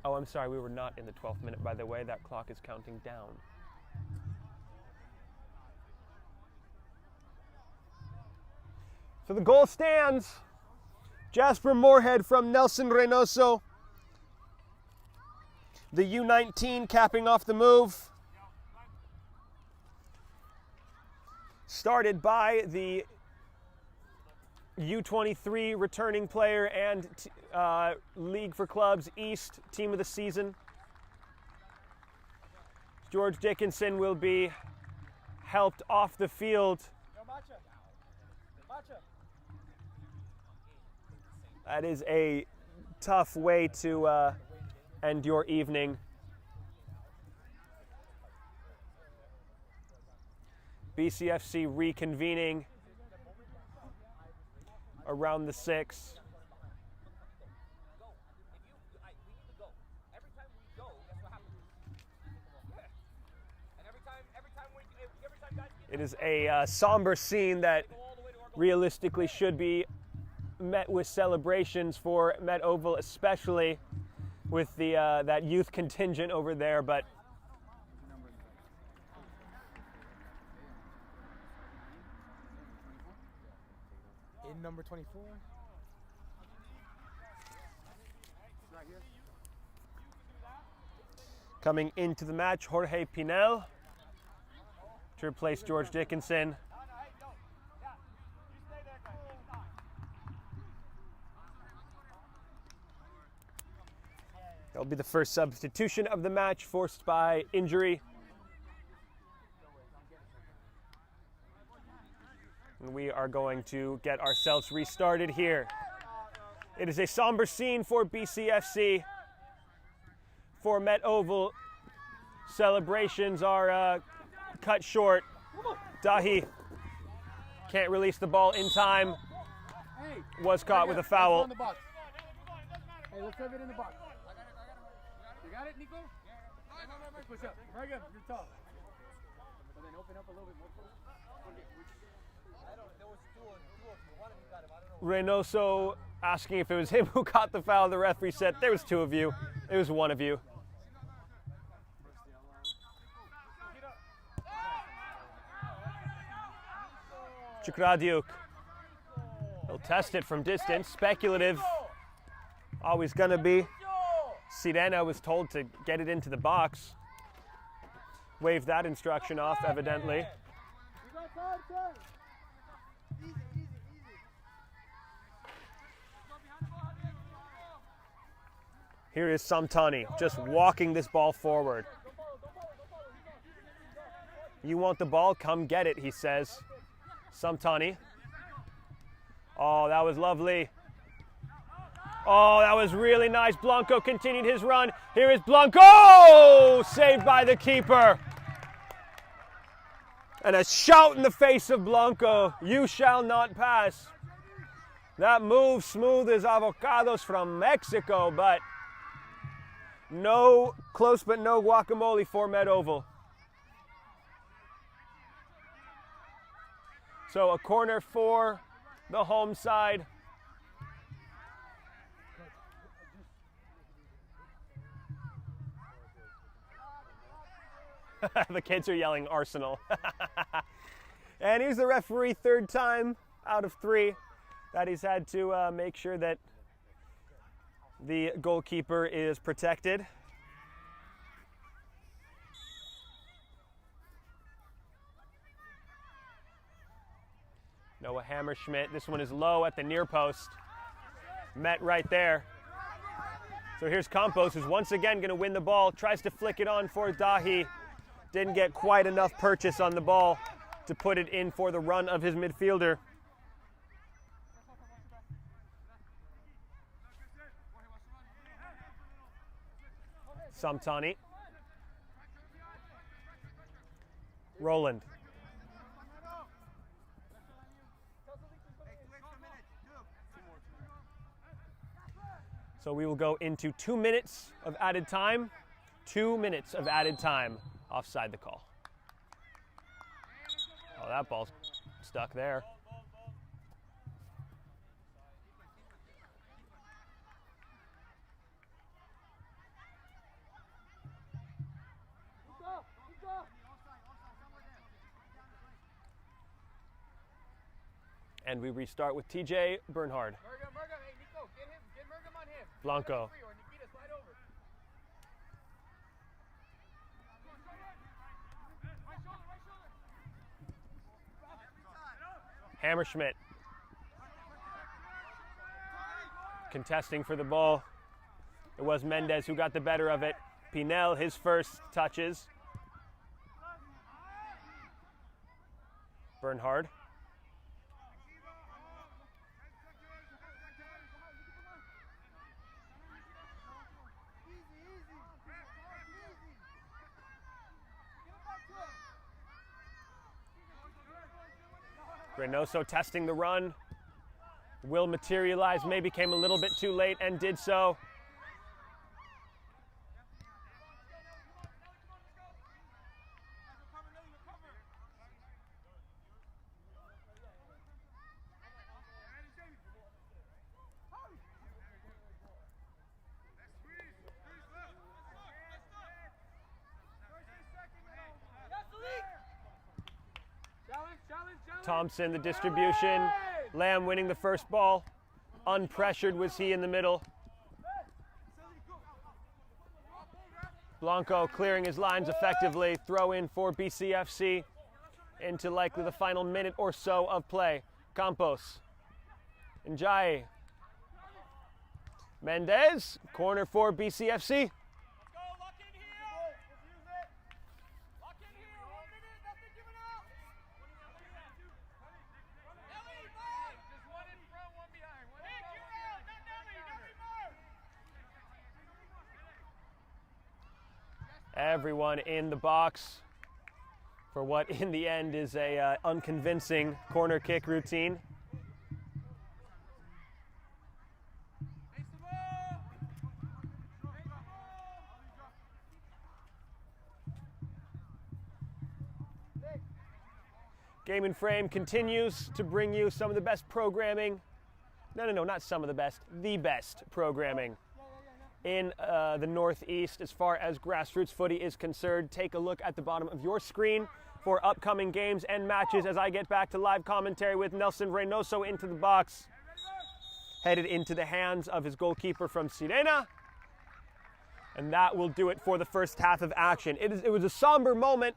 Oh, I'm sorry, we were not in the 12th minute, by the way. That clock is counting down. So the goal stands. Jasper Moorhead from Nelson Reynoso. The U19 capping off the move. Started by the U23 returning player and League for Clubs East team of the season. George Dickinson will be helped off the field. That is a tough way to end your evening. BCFC reconvening around the 6. It is a somber scene that realistically should be met with celebrations for Met Oval, especially with the that youth contingent over there, but In number 24. coming into the match, Jorge Pinel to replace George Dickinson. That'll be the first substitution of the match, forced by injury. And we are going to get ourselves restarted here. It is a somber scene for BCFC. For Met Oval, celebrations are cut short. Dahi can't release the ball in time. Was caught with a foul. Hey, let's have it in the box. You got it, Nico? Push up. Very good. You're tough. So then open up a little bit more. There was two of you. One of you got him. I don't know. Reynoso asking if it was him who caught the foul. The referee said there was 2 of you. It was 1 of you. Chukradiuk. He'll test it from distance. Speculative. Always gonna be. Sirena was told to get it into the box. Waved that instruction off, evidently. Here is Samtani, just walking this ball forward. You want the ball? Come get it, he says. Samtani. Oh, that was lovely. Oh, that was really nice. Blanco continued his run. Here is Blanco! Saved by the keeper. And a shout in the face of Blanco. You shall not pass. That move smooth as avocados from Mexico, but no close but no guacamole for Med Oval. So a corner for the home side. The kids are yelling Arsenal. And he's the referee, third time out of 3 that he's had to make sure that the goalkeeper is protected. Noah Hammerschmidt. This one is low at the near post. Met right there. So here's Campos, who's once again going to win the ball. Tries to flick it on for Dahi. Didn't get quite enough purchase on the ball to put it in for the run of his midfielder. Samtani. Roland. So we will go into 2 minutes of added time. 2 minutes of added time. Offside the call. Oh, that ball's stuck there. And we restart with TJ Bernhard. Blanco. Hammerschmidt. Contesting for the ball. It was Mendez who got the better of it. Pinel, his first touches. Bernhard. Reynoso testing the run. Will materialize, maybe came a little bit too late and did so. Thompson, the distribution. Lamb winning the first ball. Unpressured was he in the middle. Blanco clearing his lines effectively. Throw in for BCFC into likely the final minute or so of play. Campos. Njai. Mendez. Corner for BCFC. Everyone in the box for what in the end is a unconvincing corner kick routine. Game and Frame continues to bring you some of the best programming. No, not some of the best programming in the Northeast as far as grassroots footy is concerned. Take a look at the bottom of your screen for upcoming games and matches as I get back to live commentary with Nelson Reynoso into the box. Headed into the hands of his goalkeeper from Sirena. And that will do it for the first half of action. It was a somber moment,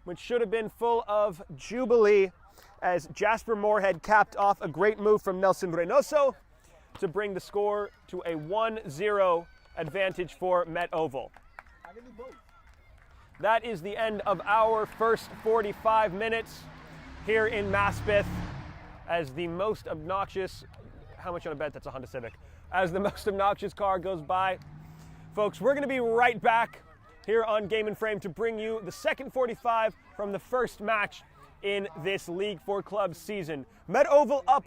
which should have been full of jubilee, as Jasper Moorhead capped off a great move from Nelson Reynoso to bring the score to a 1-0 advantage for Met Oval. That is the end of our first 45 minutes here in Maspeth, as the most obnoxious, how much on a bet? That's a Honda Civic. As the most obnoxious car goes by. Folks, we're going to be right back here on Game and Frame to bring you the second 45 from the first match in this League 4 Clubs season. Met Oval up.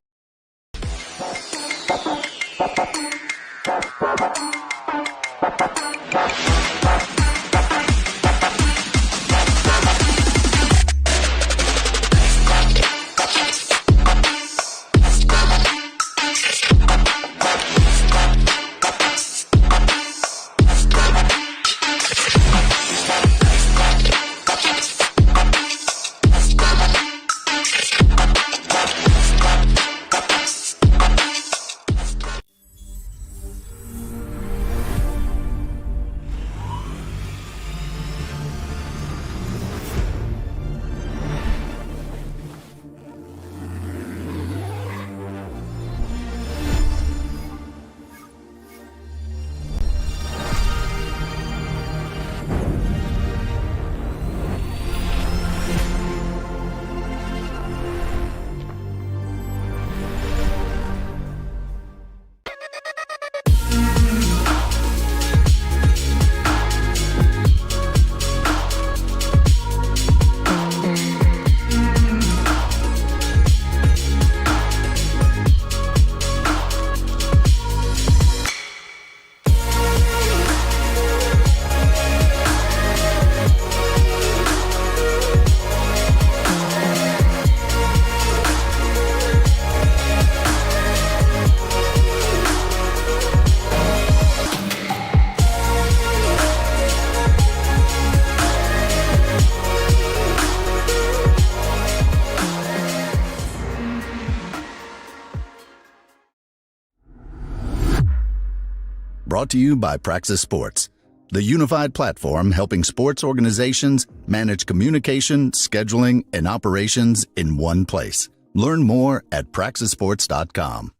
Brought to you by Praxis Sports, the unified platform helping sports organizations manage communication, scheduling, and operations in one place. Learn more at praxisports.com.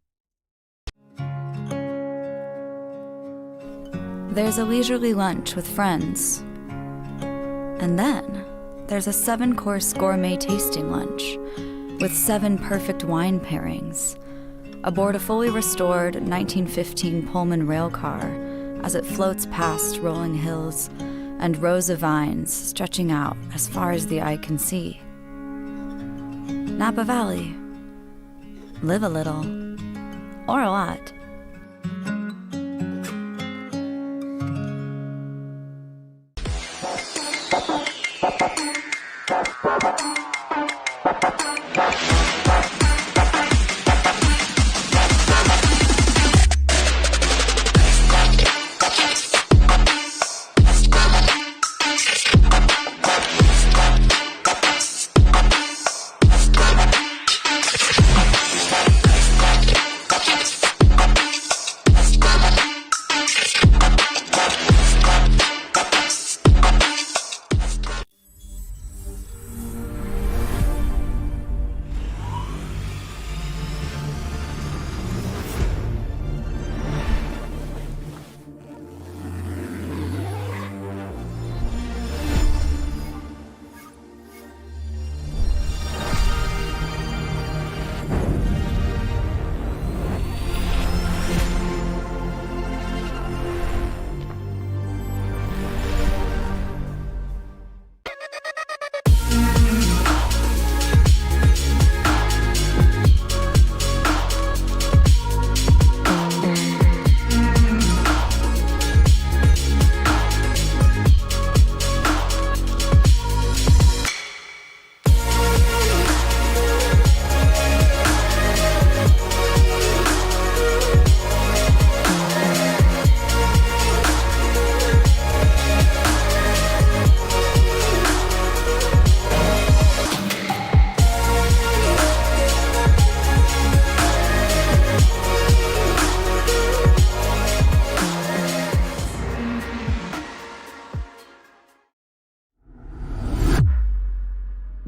There's a leisurely lunch with friends. And then there's a 7-course gourmet tasting lunch with 7 perfect wine pairings aboard a fully restored 1915 Pullman rail car as it floats past rolling hills and rows of vines stretching out as far as the eye can see. Napa Valley. Live a little, or a lot.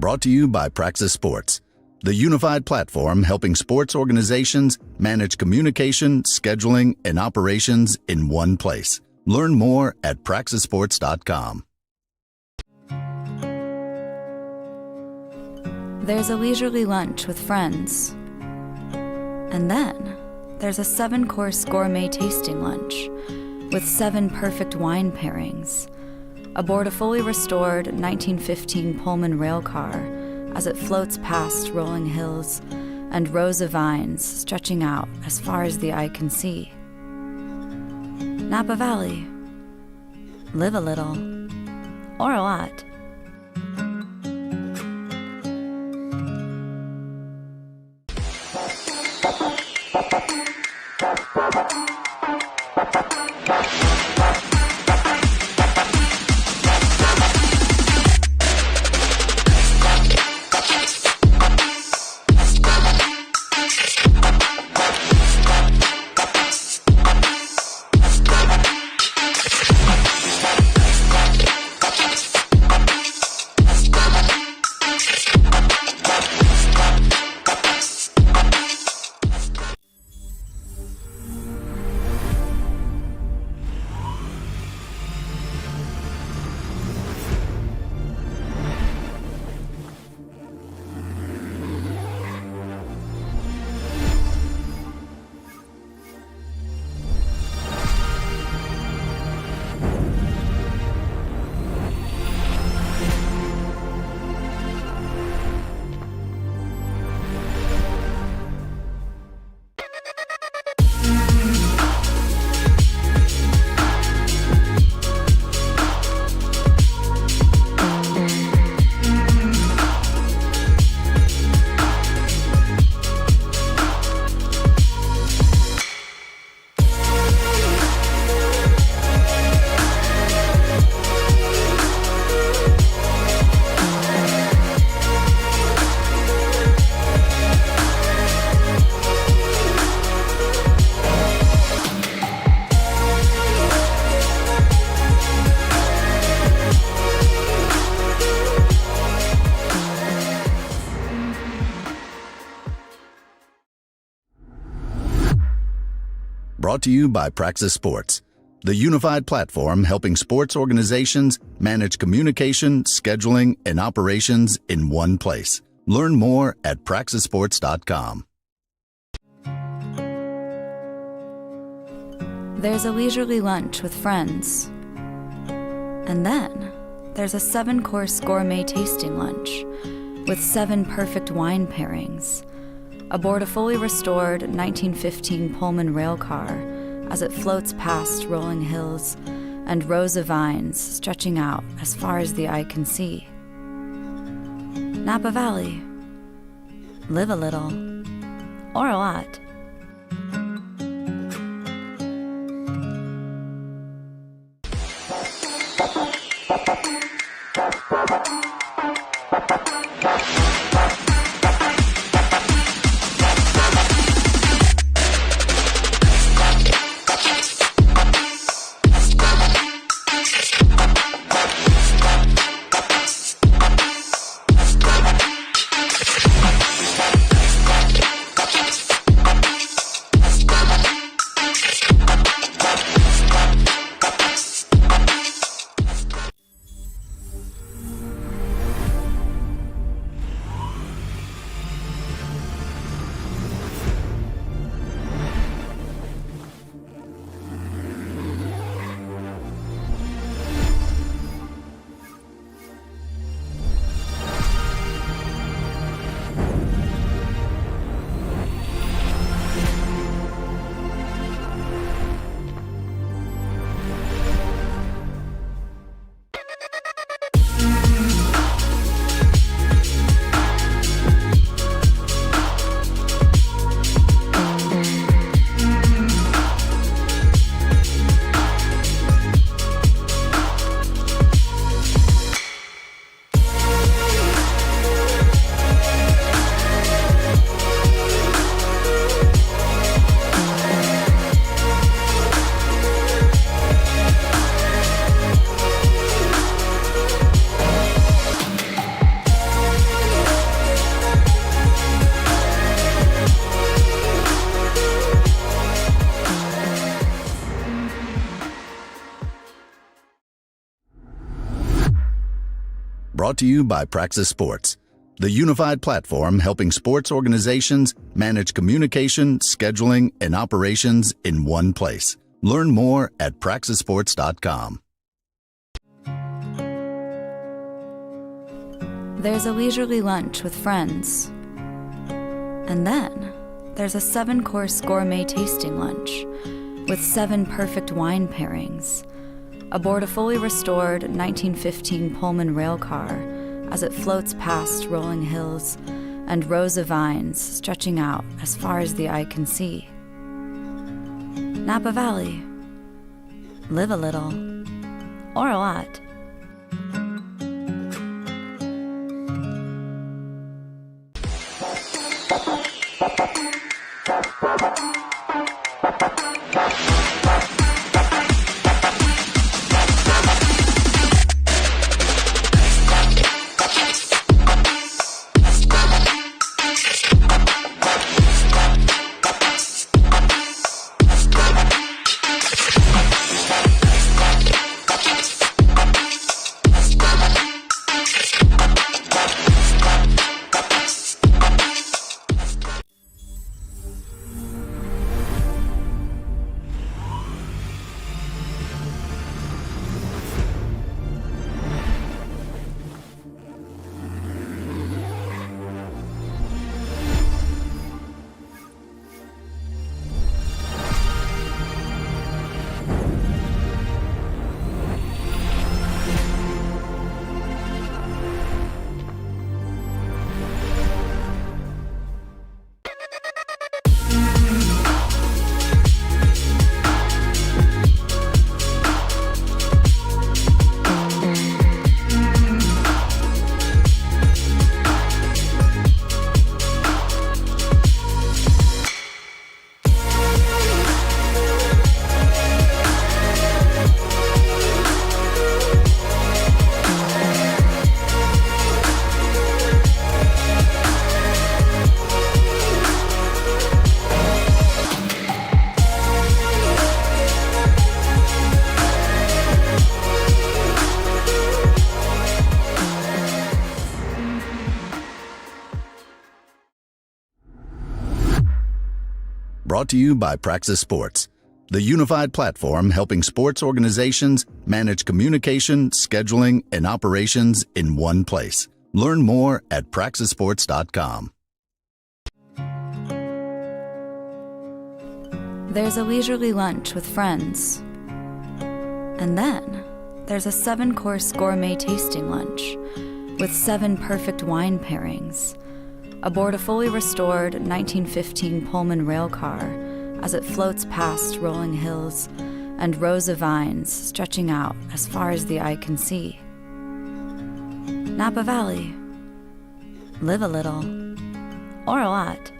Brought to you by Praxis Sports, the unified platform helping sports organizations manage communication, scheduling, and operations in one place. Learn more at praxisports.com. There's a leisurely lunch with friends. And then there's a 7-course gourmet tasting lunch with 7 perfect wine pairings aboard a fully restored 1915 Pullman rail car as it floats past rolling hills and rows of vines stretching out as far as the eye can see. Napa Valley. Live a little, or a lot. Brought to you by Praxis Sports, the unified platform helping sports organizations manage communication, scheduling, and operations in one place. Learn more at praxisports.com. There's a leisurely lunch with friends. And then there's a 7-course gourmet tasting lunch with 7 perfect wine pairings aboard a fully restored 1915 Pullman rail car as it floats past rolling hills and rows of vines stretching out as far as the eye can see. Napa Valley. Live a little, or a lot. Brought to you by Praxis Sports, the unified platform helping sports organizations manage communication, scheduling, and operations in one place. Learn more at praxisports.com. There's a leisurely lunch with friends. And then there's a 7-course gourmet tasting lunch with 7 perfect wine pairings aboard a fully restored 1915 Pullman rail car as it floats past rolling hills and rows of vines stretching out as far as the eye can see. Napa Valley. Live a little, or a lot. Brought to you by Praxis Sports, the unified platform helping sports organizations manage communication, scheduling, and operations in one place. Learn more at praxisports.com. There's a leisurely lunch with friends. And then there's a 7-course gourmet tasting lunch with 7 perfect wine pairings aboard a fully restored 1915 Pullman rail car as it floats past rolling hills and rows of vines stretching out as far as the eye can see. Napa Valley. Live a little, or a lot.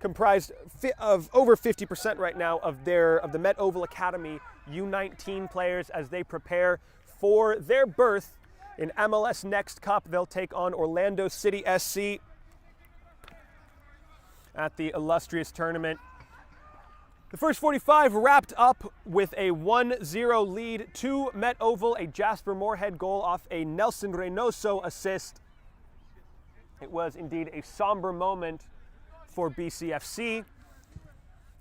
Comprised of over 50% right now of the Met Oval Academy U19 players as they prepare for their berth in MLS Next Cup. They'll take on Orlando City SC at the illustrious tournament. The first 45 wrapped up with a 1-0 lead to Met Oval, a Jasper Moorhead goal off a Nelson Reynoso assist. It was indeed a somber moment for BCFC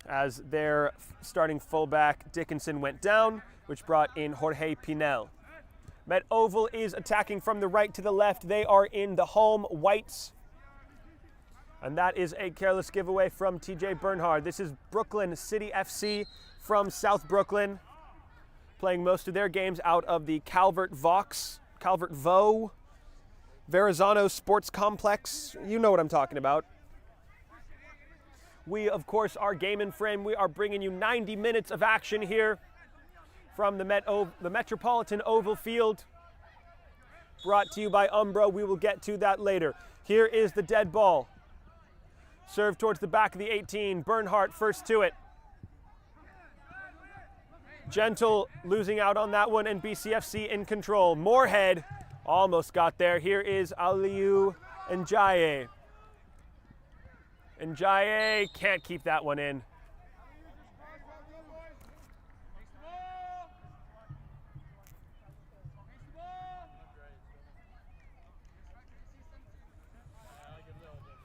as their starting fullback Dickinson went down, which brought in Jorge Pinel. Met Oval is attacking from the right to the left. They are in the home whites. And that is a careless giveaway from TJ Bernhard. This is Brooklyn City FC from South Brooklyn, playing most of their games out of the Calvert Vaux Verrazano Sports Complex. You know what I'm talking about. We, of course, are Game in Frame. We are bringing you 90 minutes of action here from the Metropolitan Oval Field, brought to you by Umbro. We will get to that later. Here is the dead ball. Serve towards the back of the 18. Bernhardt first to it. Gentle losing out on that one, and BCFC in control. Moorhead almost got there. Here is Aliou Njaye. Njaye can't keep that one in.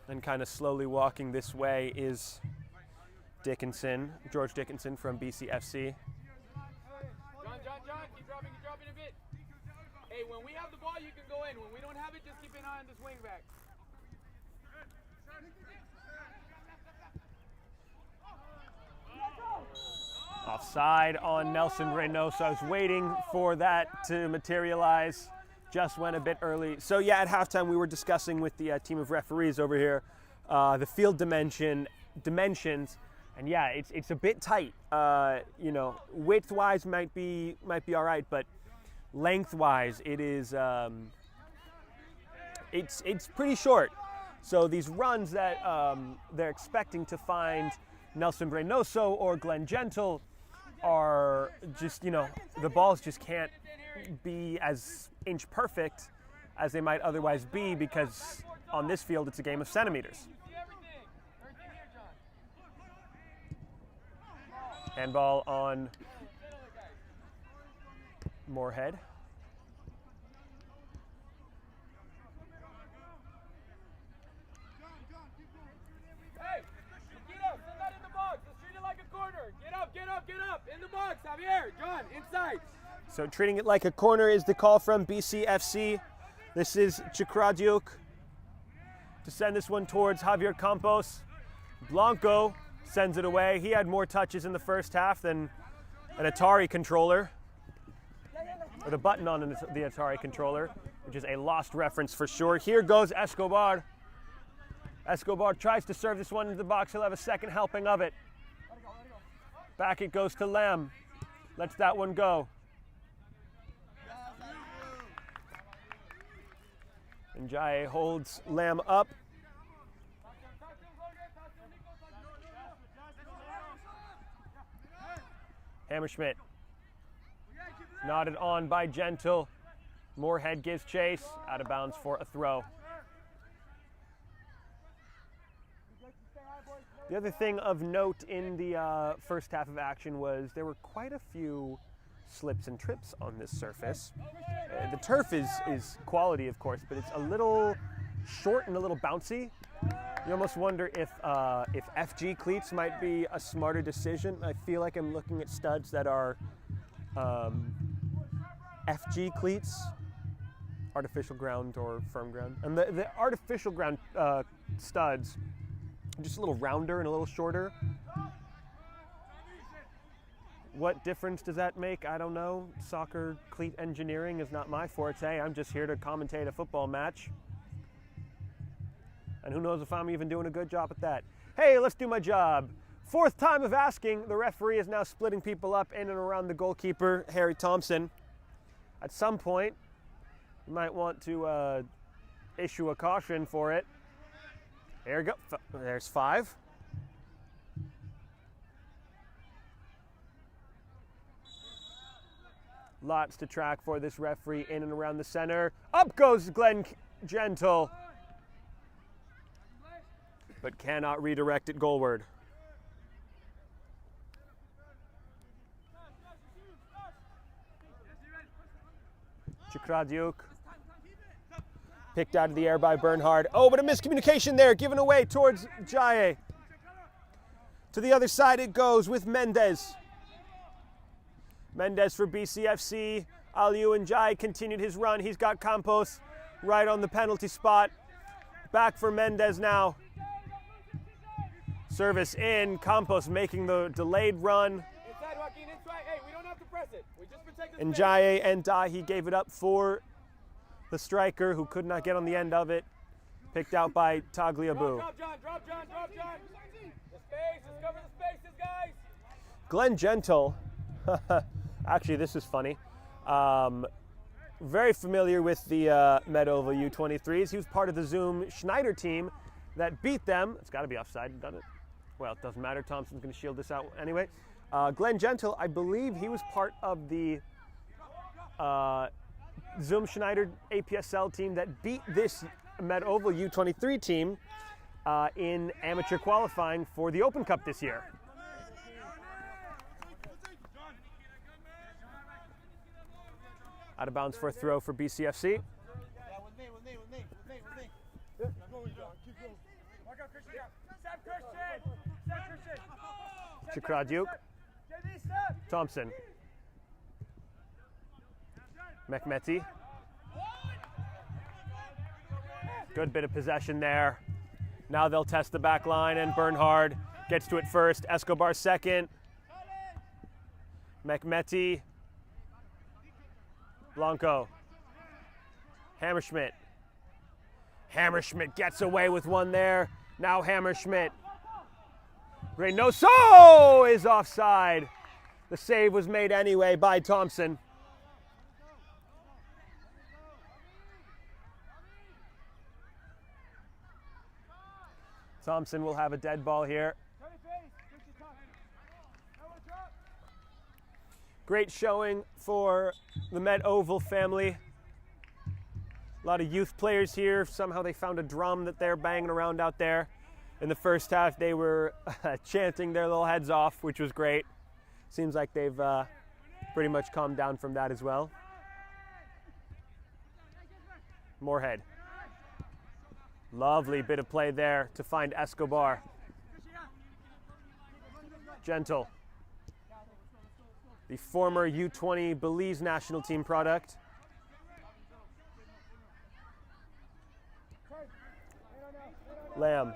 And kind of slowly walking this way is Dickinson, George Dickinson from BCFC. John, keep dropping a bit. Hey, when we have the ball, you can go in. When we don't have it, just keep an eye on the swing back. Offside on Nelson Reynoso. I was waiting for that to materialize. Just went a bit early. So yeah, at halftime we were discussing with the team of referees over here the field dimensions, and yeah, it's a bit tight. You know, width-wise might be all right, but length-wise it is it's pretty short. So these runs that they're expecting to find Nelson Reynoso or Glenn Gentle are just, you know, the balls just can't be as inch perfect as they might otherwise be, because on this field it's a game of centimeters. Handball on Moorhead. Hey, get up, send that in the box. Let's treat it like a corner. Get up, in the box. Javier, John, inside. So treating it like a corner is the call from BCFC. This is Chikradiuk to send this one towards Javier Campos. Blanco sends it away. He had more touches in the first half than an Atari controller, or the button on the Atari controller, which is a lost reference for sure. Here goes Escobar. Escobar tries to serve this one into the box. He'll have a second helping of it. Back it goes to Lamb. Lets that one go. Njaye holds Lamb up. Hammerschmidt. Nodded on by Gentle. Moorhead gives chase. Out of bounds for a throw. The other thing of note in the first half of action was there were quite a few slips and trips on this surface. The turf is quality, of course, but it's a little short and a little bouncy. You almost wonder if FG cleats might be a smarter decision. I feel like I'm looking at studs that are FG cleats, artificial ground or firm ground. And the artificial ground studs are just a little rounder and a little shorter. What difference does that make? I don't know. Soccer cleat engineering is not my forte. I'm just here to commentate a football match. And who knows if I'm even doing a good job at that. Hey, let's do my job. Fourth time of asking, the referee is now splitting people up in and around the goalkeeper, Harry Thompson. At some point, you might want to issue a caution for it. There we go. There's 5. Lots to track for this referee in and around the center. Up goes Glenn Gentle, but cannot redirect it goalward. Chikradiuk. Picked out of the air by Bernhard. Oh, but a miscommunication there, given away towards Jaye. To the other side it goes with Mendez. Mendez for BCFC. Aliou and Jaye continued his run. He's got Campos right on the penalty spot. Back for Mendez now. Service in. Campos making the delayed run. Inside, Joaquin, inside. Hey, we don't have to press it. We just protect the And space. Jaye and Dahi gave it up for the striker, who could not get on the end of it. Picked out by Tagliabue. Drop, John. Drop, John. Drop, John. The space. Let's cover the spaces, guys. Glenn Gentle, actually this is funny, very familiar with the Med Oval U23s. He was part of the Zoom Schneider team that beat them. It's got to be offside, doesn't it? Well, it doesn't matter. Thompson's going to shield this out anyway. Glenn Gentle, I believe he was part of the Zoom Schneider APSL team that beat this Med Oval U23 team in amateur qualifying for the Open Cup this year. Out of bounds for a throw for BCFC. Yeah, with me. Keep going, John. Keep going. Mark out Christian. Step Christian. Chikradiuk. JD, step. Thompson. Mehmeti. Good bit of possession there. Now they'll test the back line, and Bernhard gets to it first. Escobar second. Mehmeti. Blanco. Hammerschmidt. Hammerschmidt gets away with one there. Now Hammerschmidt. Reynoso is offside. The save was made anyway by Thompson. Thompson will have a dead ball here. Great showing for the Met Oval family. A lot of youth players here. Somehow they found a drum that they're banging around out there. In the first half, they were chanting their little heads off, which was great. Seems like they've pretty much calmed down from that as well. Moorhead. Lovely bit of play there to find Escobar. Gentle. The former U20 Belize national team product. Lamb.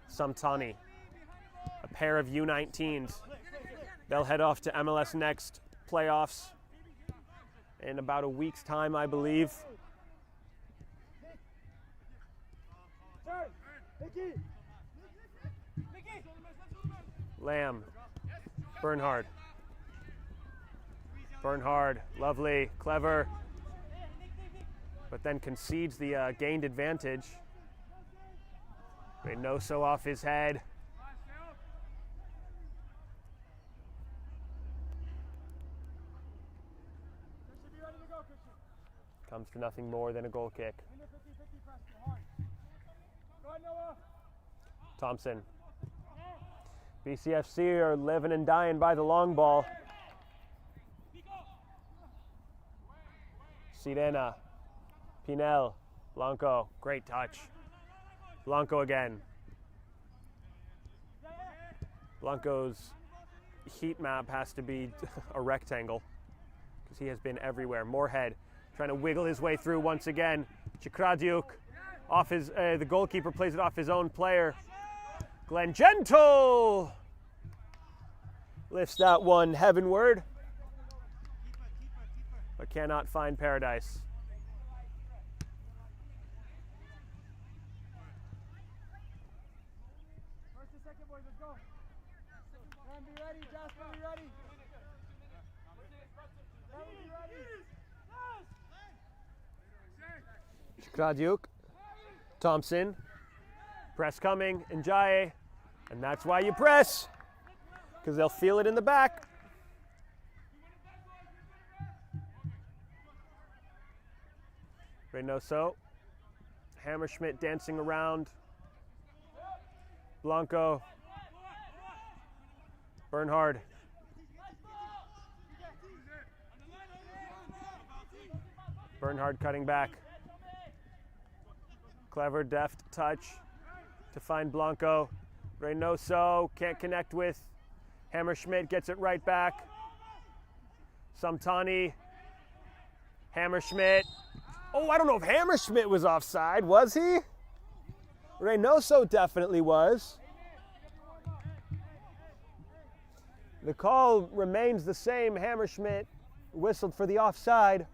Samtani. A pair of U19s. They'll head off to MLS Next playoffs in about a week's time, I believe. Lamb. Bernhard. Bernhard, lovely, clever, but then concedes the gained advantage. Reynoso off his head. Comes to nothing more than a goal kick. Thompson. BCFC are living and dying by the long ball. Sirena, Pinel, Blanco, great touch. Blanco again. Blanco's heat map has to be a rectangle because he has been everywhere. Moorhead trying to wiggle his way through once again. Chikradiuk off his, the goalkeeper plays it off his own player. Glenn Gentle lifts that one heavenward, but cannot find paradise. First and second, boys, let's go. Sam, be ready. Jasper, be ready. Sam, be ready. Chikradiuk, Thompson, press coming, Njaye, and that's why you press, because they'll feel it in the back. Reynoso, Hammerschmidt dancing around, Blanco, Bernhard. Bernhard cutting back. Clever, deft touch to find Blanco. Reynoso can't connect with. Hammerschmidt gets it right back. Samtani. Hammerschmidt. Oh, I don't know if Hammerschmidt was offside, was he? Reynoso definitely was. The call remains the same. Hammerschmidt whistled for the offside.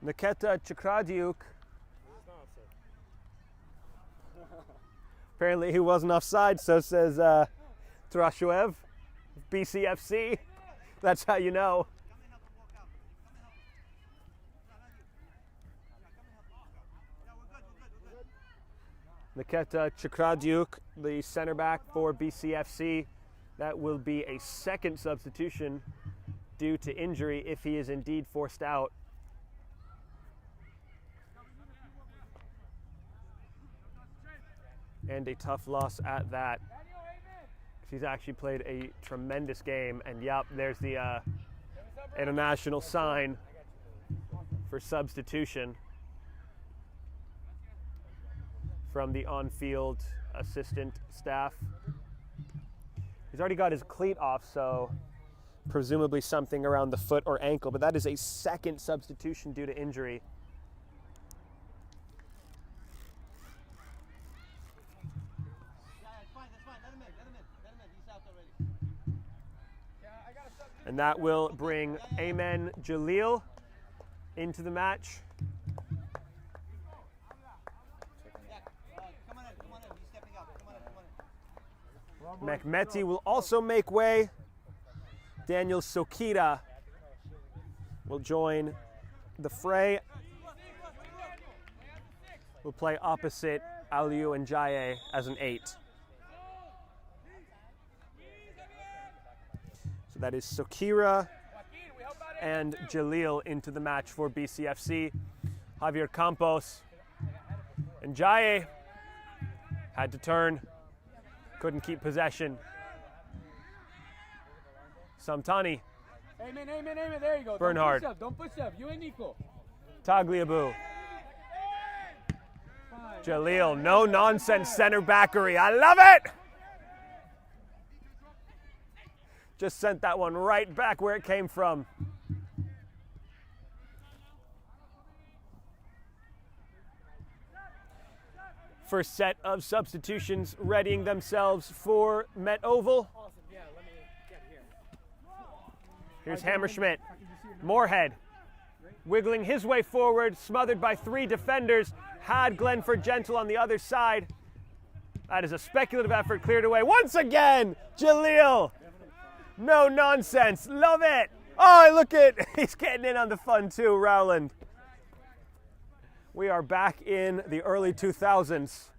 Nikita Chakradiuk. Apparently he wasn't offside, so says Trashuev, BCFC. That's how you know. Nikita Chakradiuk, the center back for BCFC. That will be a second substitution due to injury if he is indeed forced out. And a tough loss at that. He's actually played a tremendous game. And yep, there's the international sign for substitution from the on-field assistant staff. He's already got his cleat off, so presumably something around the foot or ankle, but that is a second substitution due to injury. And that will bring Ayman Jalil into the match. Mehmeti will also make way. Daniel Sokita will join the fray. Will play opposite Aliou Ndiaye as an 8. So that is Sokira and Jalil into the match for BCFC. Javier Campos. Ndiaye had to turn. Couldn't keep possession. Samtani. Amen, there you go. Bernhard. Don't push up. You and Nico. Tagliabue. Jalil, no nonsense center backery. I love it! Just sent that one right back where it came from. First set of substitutions readying themselves for Met Oval. Awesome. Yeah, let me get here. Here's Hammerschmidt. Moorhead wiggling his way forward, smothered by 3 defenders. Had Glenford Gentle on the other side. That is a speculative effort cleared away. Once again, Jalil. No nonsense. Love it. Oh, look at, he's getting in on the fun too, Rowland. We are back in the early 2000s.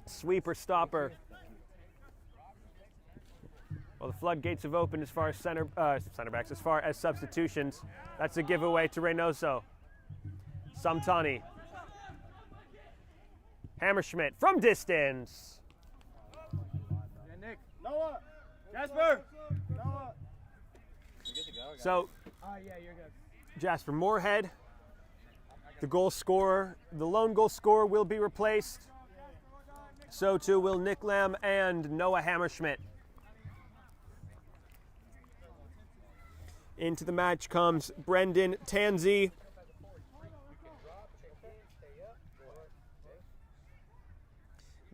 Sweeper stopper. Well, the floodgates have opened as far as center backs, as far as substitutions. That's a giveaway to Reynoso. Samtani. Hammerschmidt from distance. Yeah, Nick. Noah. Jasper. Noah. So, Yeah, you're good. Jasper Moorhead, the goal scorer, the lone goal scorer will be replaced. So too will Nick Lamb and Noah Hammerschmidt. Into the match comes Brendan Tanzi.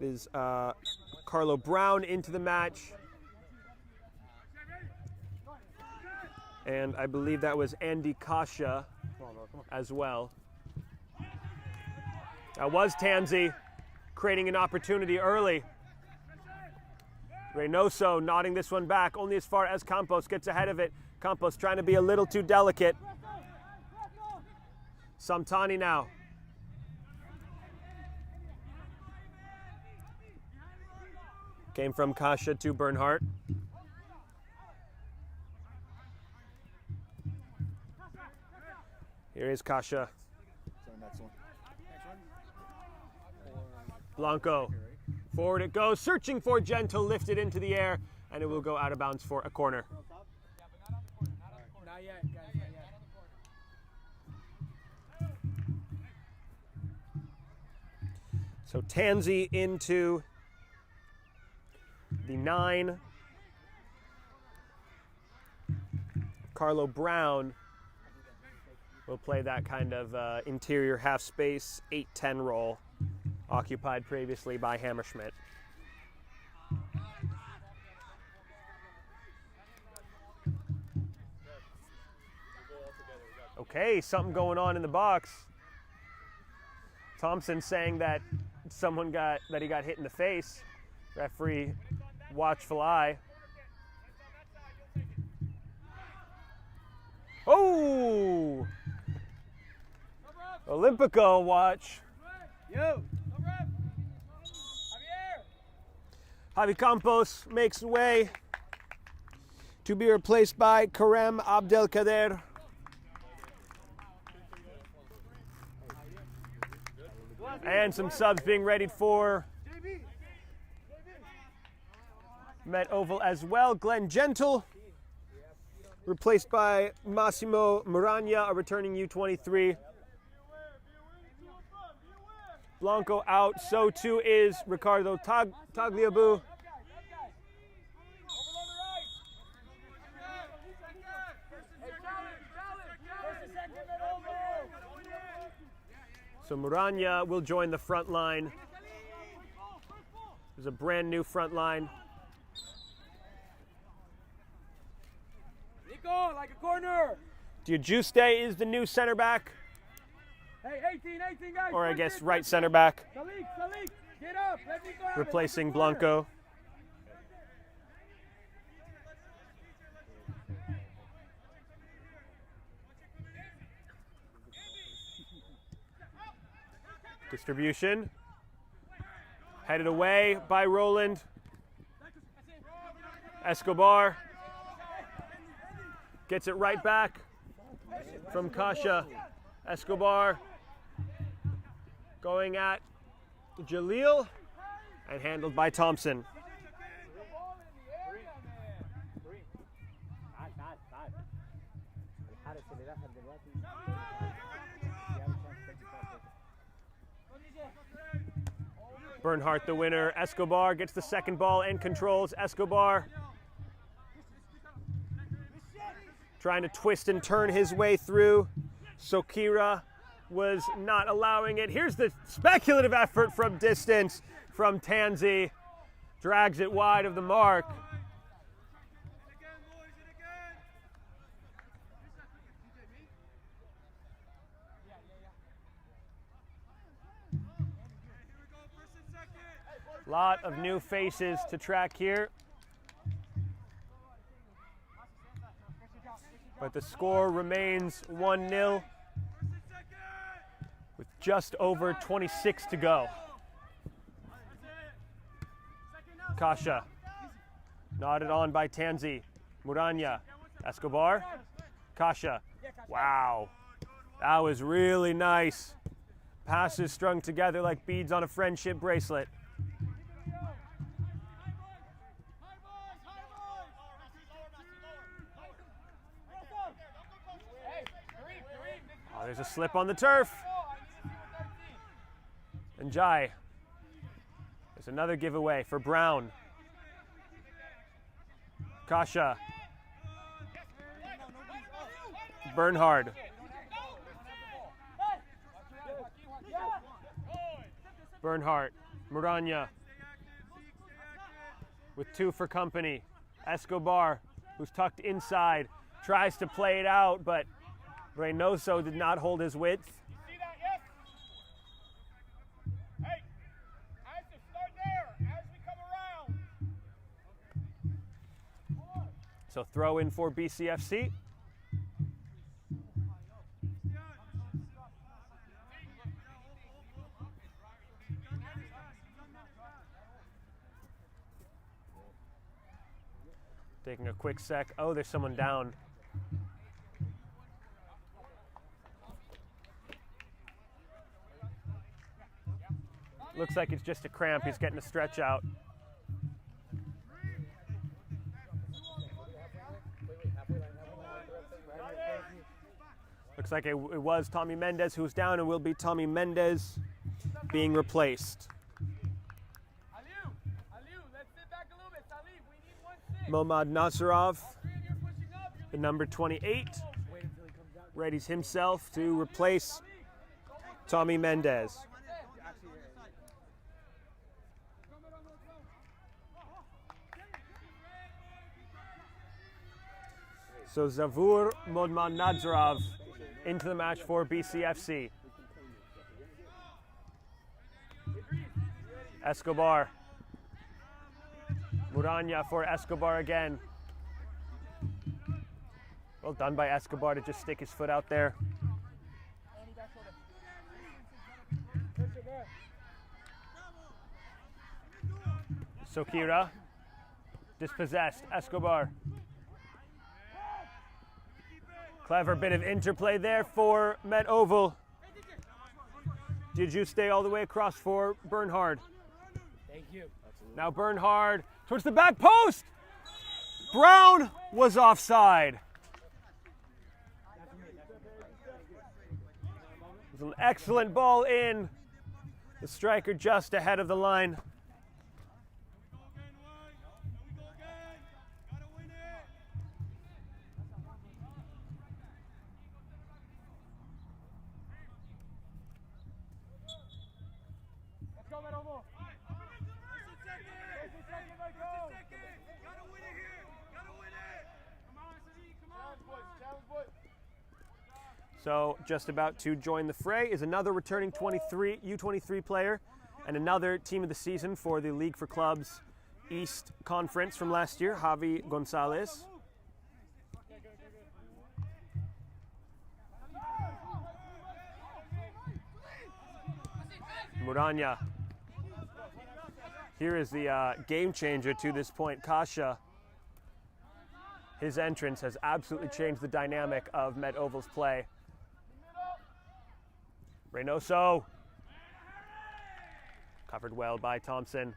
It is Carlo Brown into the match. And I believe that was Andy Kasha as well. That was Tanzi creating an opportunity early. Reynoso nodding this one back only as far as Campos gets ahead of it. Campos trying to be a little too delicate. Samtani now. Came from Kasha to Bernhardt. Here is Kasha. Blanco. Forward it goes, searching for Gentle, lifted into the air, and it will go out of bounds for a corner. Not yet, guys, not yet. So Tansy into the 9. Carlo Brown will play that kind of interior half space 8-10 role, occupied previously by Hammerschmidt. Okay, something going on in the box. Thompson saying that he got hit in the face. Referee, watchful eye. Oh! Olympico watch. Yo! Javi Campos makes way to be replaced by Karem Abdelkader. And some subs being readied for Met Oval as well. Glenn Gentle, replaced by Massimo Muragna, a returning U23. Blanco out, so too is Ricardo Tagliabue. So Muragna will join the front line. There's a brand new front line. Nico, like a corner. Diajuste is the new center back, Hey, 18, guys. or I guess right center back, Salik, get up. Let Nico have it. replacing Let's go corner. Blanco. Distribution. Headed away by Roland. Escobar gets it right back from Kasha. Escobar going at Jalil and handled by Thompson. Bernhardt the winner. Escobar gets the second ball and controls. Escobar trying to twist and turn his way through. Sokira was not allowing it. Here's the speculative effort from distance from Tansy. Drags it wide of the mark. Lot of new faces to track here. But the score remains 1-0 with just over 26 to go. Kasha, nodded on by Tansy. Muragna, Escobar, Kasha. Wow, that was really nice. Passes strung together like beads on a friendship bracelet. Oh, there's a slip on the turf. And Jai. There's another giveaway for Brown. Kasha. Bernhard. Bernhardt. Muragna. With 2 for company. Escobar, who's tucked inside, tries to play it out, but Reynoso did not hold his width. See that? Yes. Hey, as to start there, as we come around. So throw in for BCFC. Taking a quick sec. Oh, there's someone down. Looks like it's just a cramp. He's getting a stretch out. Looks like it was Tommy Mendez who's down, and will be Tommy Mendez being replaced. Momad Nasarov, the number 28, readies himself to replace Tommy Mendez. So Zavur Momad Nasarov into the match for BCFC. Escobar. Muranya for Escobar again. Well done by Escobar to just stick his foot out there. Sokira. Dispossessed. Escobar. Clever bit of interplay there for Met Oval. Did you stay all the way across for Bernhard? Thank you. Now Bernhard towards the back post. Brown was offside. It was an excellent ball in. The striker just ahead of the line. So just about to join the fray is another returning U23 player and another team of the season for the League for Clubs East Conference from last year, Javi Gonzalez. Muranya. Here is the game changer to this point, Kasha. His entrance has absolutely changed the dynamic of Met Oval's play. Reynoso. Covered well by Thompson.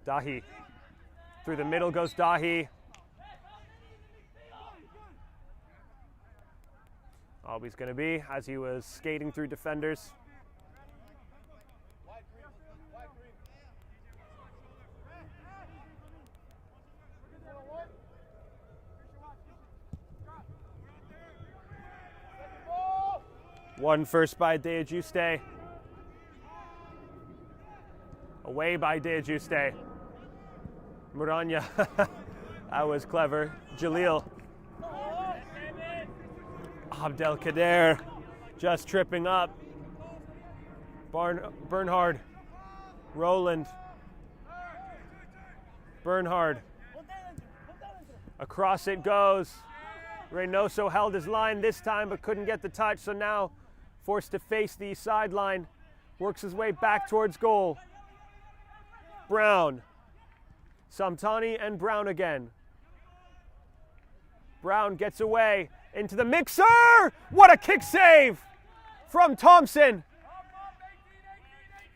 Dahi. Through the middle goes Dahi. Always going to be as he was skating through defenders. One first by De Ajuste. Away by De Ajuste. Muranya. That was clever. Jalil. Abdelkader just tripping up. Bernhard. Roland. Bernhard. Across it goes. Reynoso held his line this time but couldn't get the touch, so now forced to face the sideline. Works his way back towards goal. Brown. Samtani and Brown again. Brown gets away into the mixer. What a kick save from Thompson.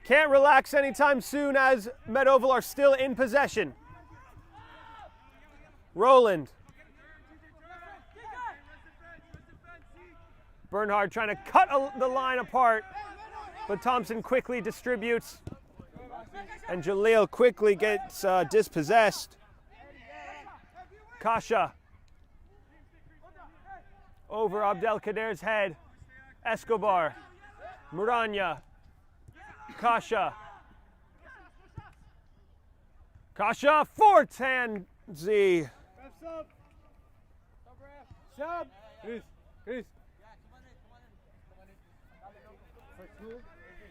Can't relax anytime soon as Met Oval are still in possession. Roland. Bernhard trying to cut the line apart, but Thompson quickly distributes, and Jalil quickly gets dispossessed. Kasha over Abdelkader's head. Escobar. Muranya. Kasha. Kasha for Tanzi. Sub. Chris.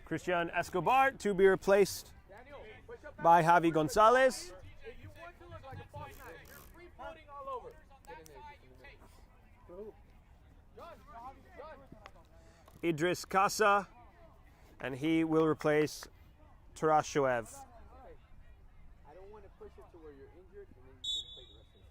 Christian Escobar to be replaced by Javi Gonzalez. If you want to look like a false nine, you're free floating all over. Idris Kasa, and he will replace Tarashoev. I don't want to push it to where you're injured and then you can play the rest of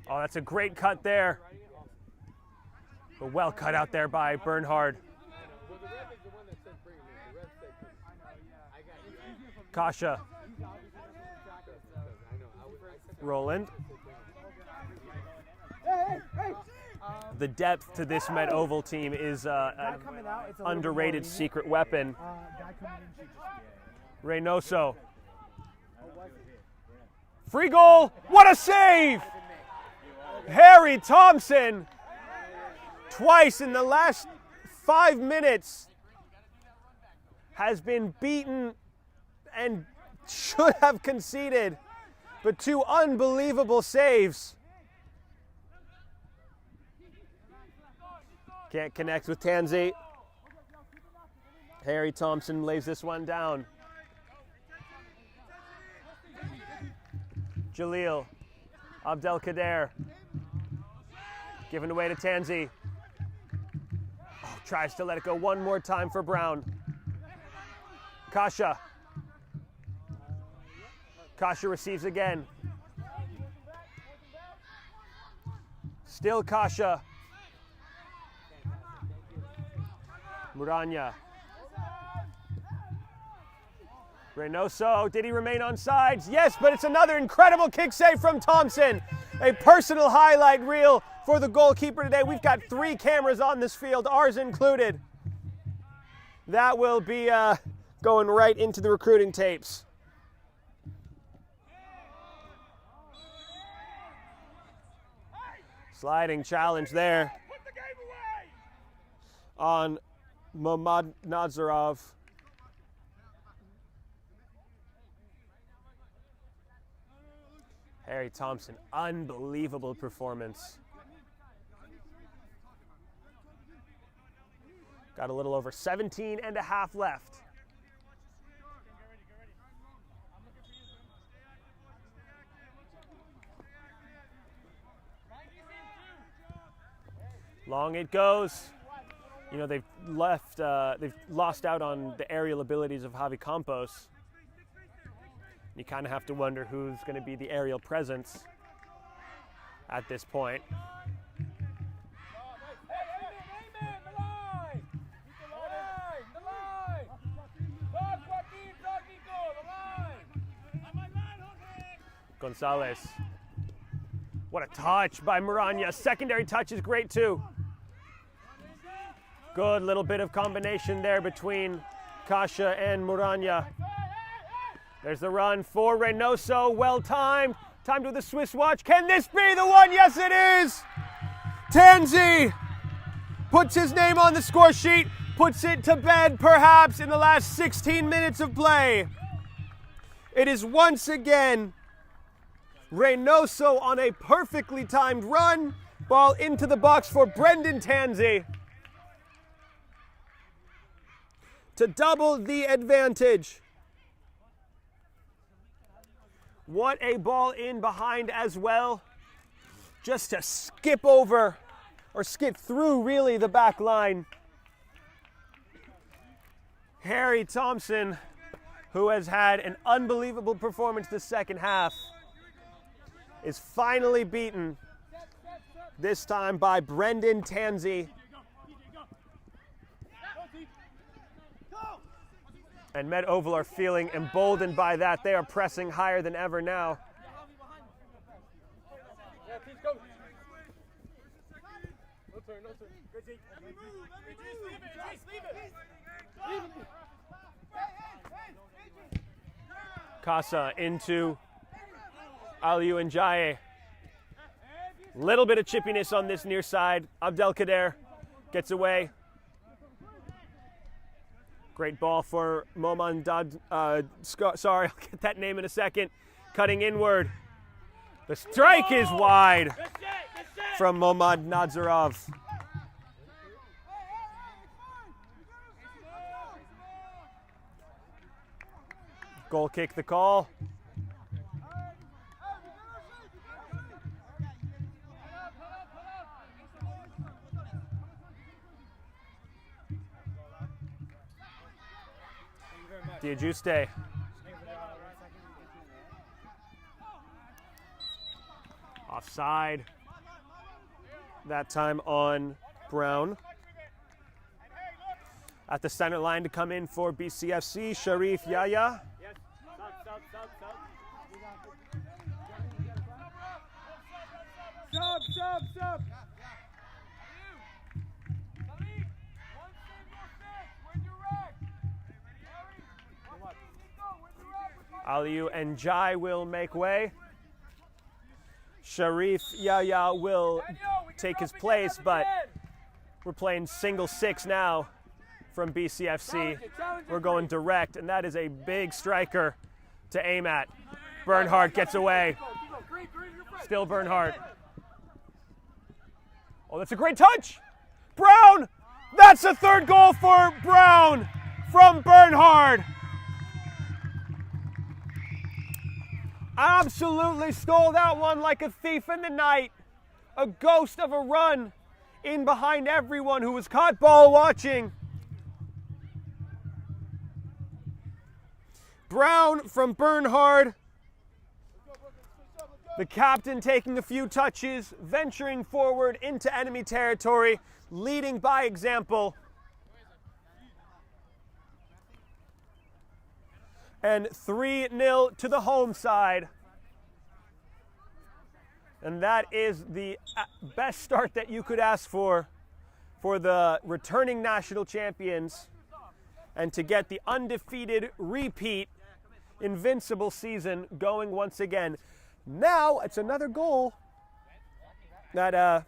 Oh, that's a great cut there. But well cut out there by Bernhard. Well, the ref is the one that said bring him in. The ref said Kasha. Roland. The depth to this Met Oval team is an underrated secret weapon. Reynoso. Free goal. What a save! Harry Thompson. Twice in the last 5 minutes has been beaten and should have conceded, but 2 unbelievable saves. Can't connect with Tanzi. Harry Thompson lays this one down. Jalil. Abdelkader. Given away to Tanzi. Oh, tries to let it go one more time for Brown. Kasha. Kasha receives again. Still Kasha. Muranya. Reynoso, did he remain on sides? Yes, but it's another incredible kick save from Thompson. A personal highlight reel for the goalkeeper today. We've got 3 cameras on this field, ours included. That will be going right into the recruiting tapes. Sliding challenge there on Mohammad Nazarov. Harry Thompson, unbelievable performance. Got a little over 17 and a half left. Long it goes. You know, they've lost out on the aerial abilities of Javi Campos. You kind of have to wonder who's going to be the aerial presence at this point. Gonzalez. What a touch by Muranya. Secondary touch is great too. Good little bit of combination there between Kasha and Muranya. There's the run for Reynoso. Well timed. Timed with a Swiss watch. Can this be the one? Yes, it is. Tanzi puts his name on the score sheet. Puts it to bed perhaps in the last 16 minutes of play. It is once again Reynoso on a perfectly timed run. Ball into the box for Brendan Tanzi to double the advantage. What a ball in behind as well. Just to skip over, or skip through really, the back line. Harry Thompson, who has had an unbelievable performance the second half, is finally beaten, this time by Brendan Tanzi. And Met Oval are feeling emboldened by that. They are pressing higher than ever now. Casa into Aliou Ndiaye. Little bit of chippiness on this near side. Abdelkader gets away. Great ball for Momandad. Sorry, I'll get that name in a second. Cutting inward. The strike is wide from Momad Nazarov. Goal kick, the call. Diajuste. Offside. That time on Brown. At the center line to come in for BCFC, Sharif Yahya. Sub. Aliyu and Jai will make way. Sharif Yahya will take his place, but we're playing single six now from BCFC. We're going direct, and that is a big striker to aim at. Bernhardt gets away. Still Bernhardt. Oh, that's a great touch. Brown! That's a third goal for Brown from Bernhardt. Absolutely stole that one like a thief in the night. A ghost of a run in behind everyone who was caught ball watching. Brown from Bernhard. The captain taking a few touches, venturing forward into enemy territory, leading by example. And 3-0 to the home side. And that is the best start that you could ask for the returning national champions, and to get the undefeated repeat invincible season going once again. Now it's another goal that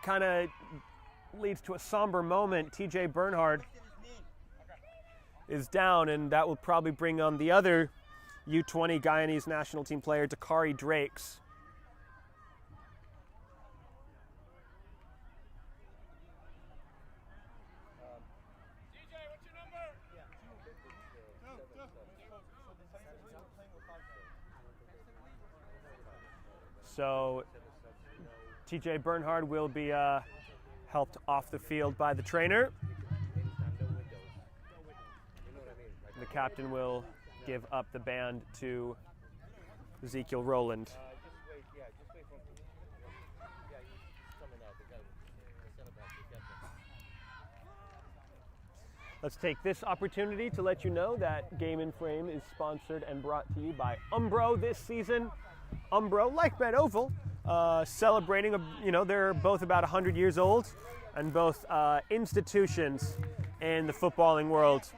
kind of leads to a somber moment. TJ Bernhard is down, and that will probably bring on the other U20 Guyanese national team player, Dakari Drakes. So TJ Bernhard will be helped off the field by the trainer. The captain will give up the band to Ezekiel Rowland. Let's take this opportunity to let you know that Game in Frame is sponsored and brought to you by Umbro this season. Umbro, like Med Oval, celebrating, they're both about 100 years old, and both institutions in the footballing world.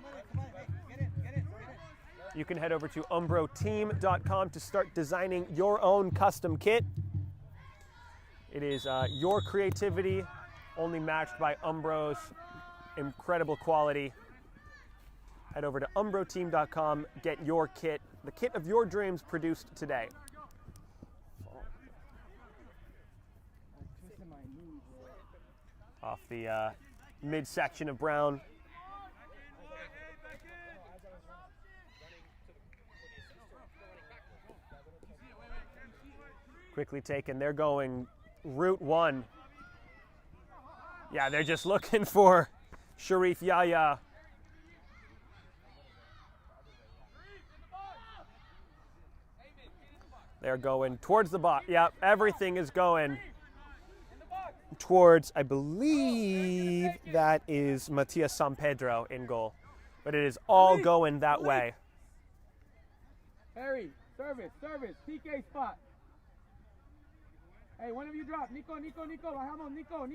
You can head over to umbroteam.com to start designing your own custom kit. It is your creativity, only matched by Umbro's incredible quality. Head over to umbroteam.com, get your kit, the kit of your dreams, produced today. Off the midsection of Brown. Quickly taken. They're going route one. Yeah, they're just looking for Sharif Yahya. They're going towards the box. Yeah, everything is going towards, I believe that is Matias San Pedro in goal. But it is all going that way. Harry, service, PK spot. Hey, one of you drop. Nico, bajamos, Nico,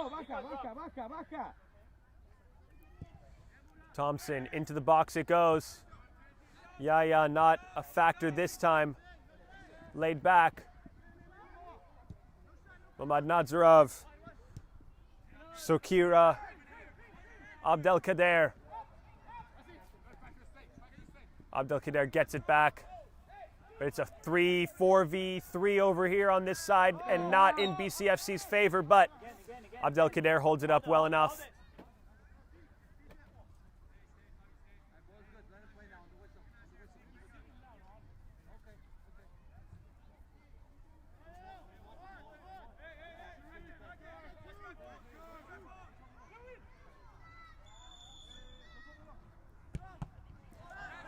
baja. Thompson into the box it goes. Yahya not a factor this time. Laid back. Mamad Nazarov. Sokira. Abdelkader. Abdelkader gets it back. But it's a 4v3 over here on this side, and not in BCFC's favor, but Abdelkader holds it up well enough.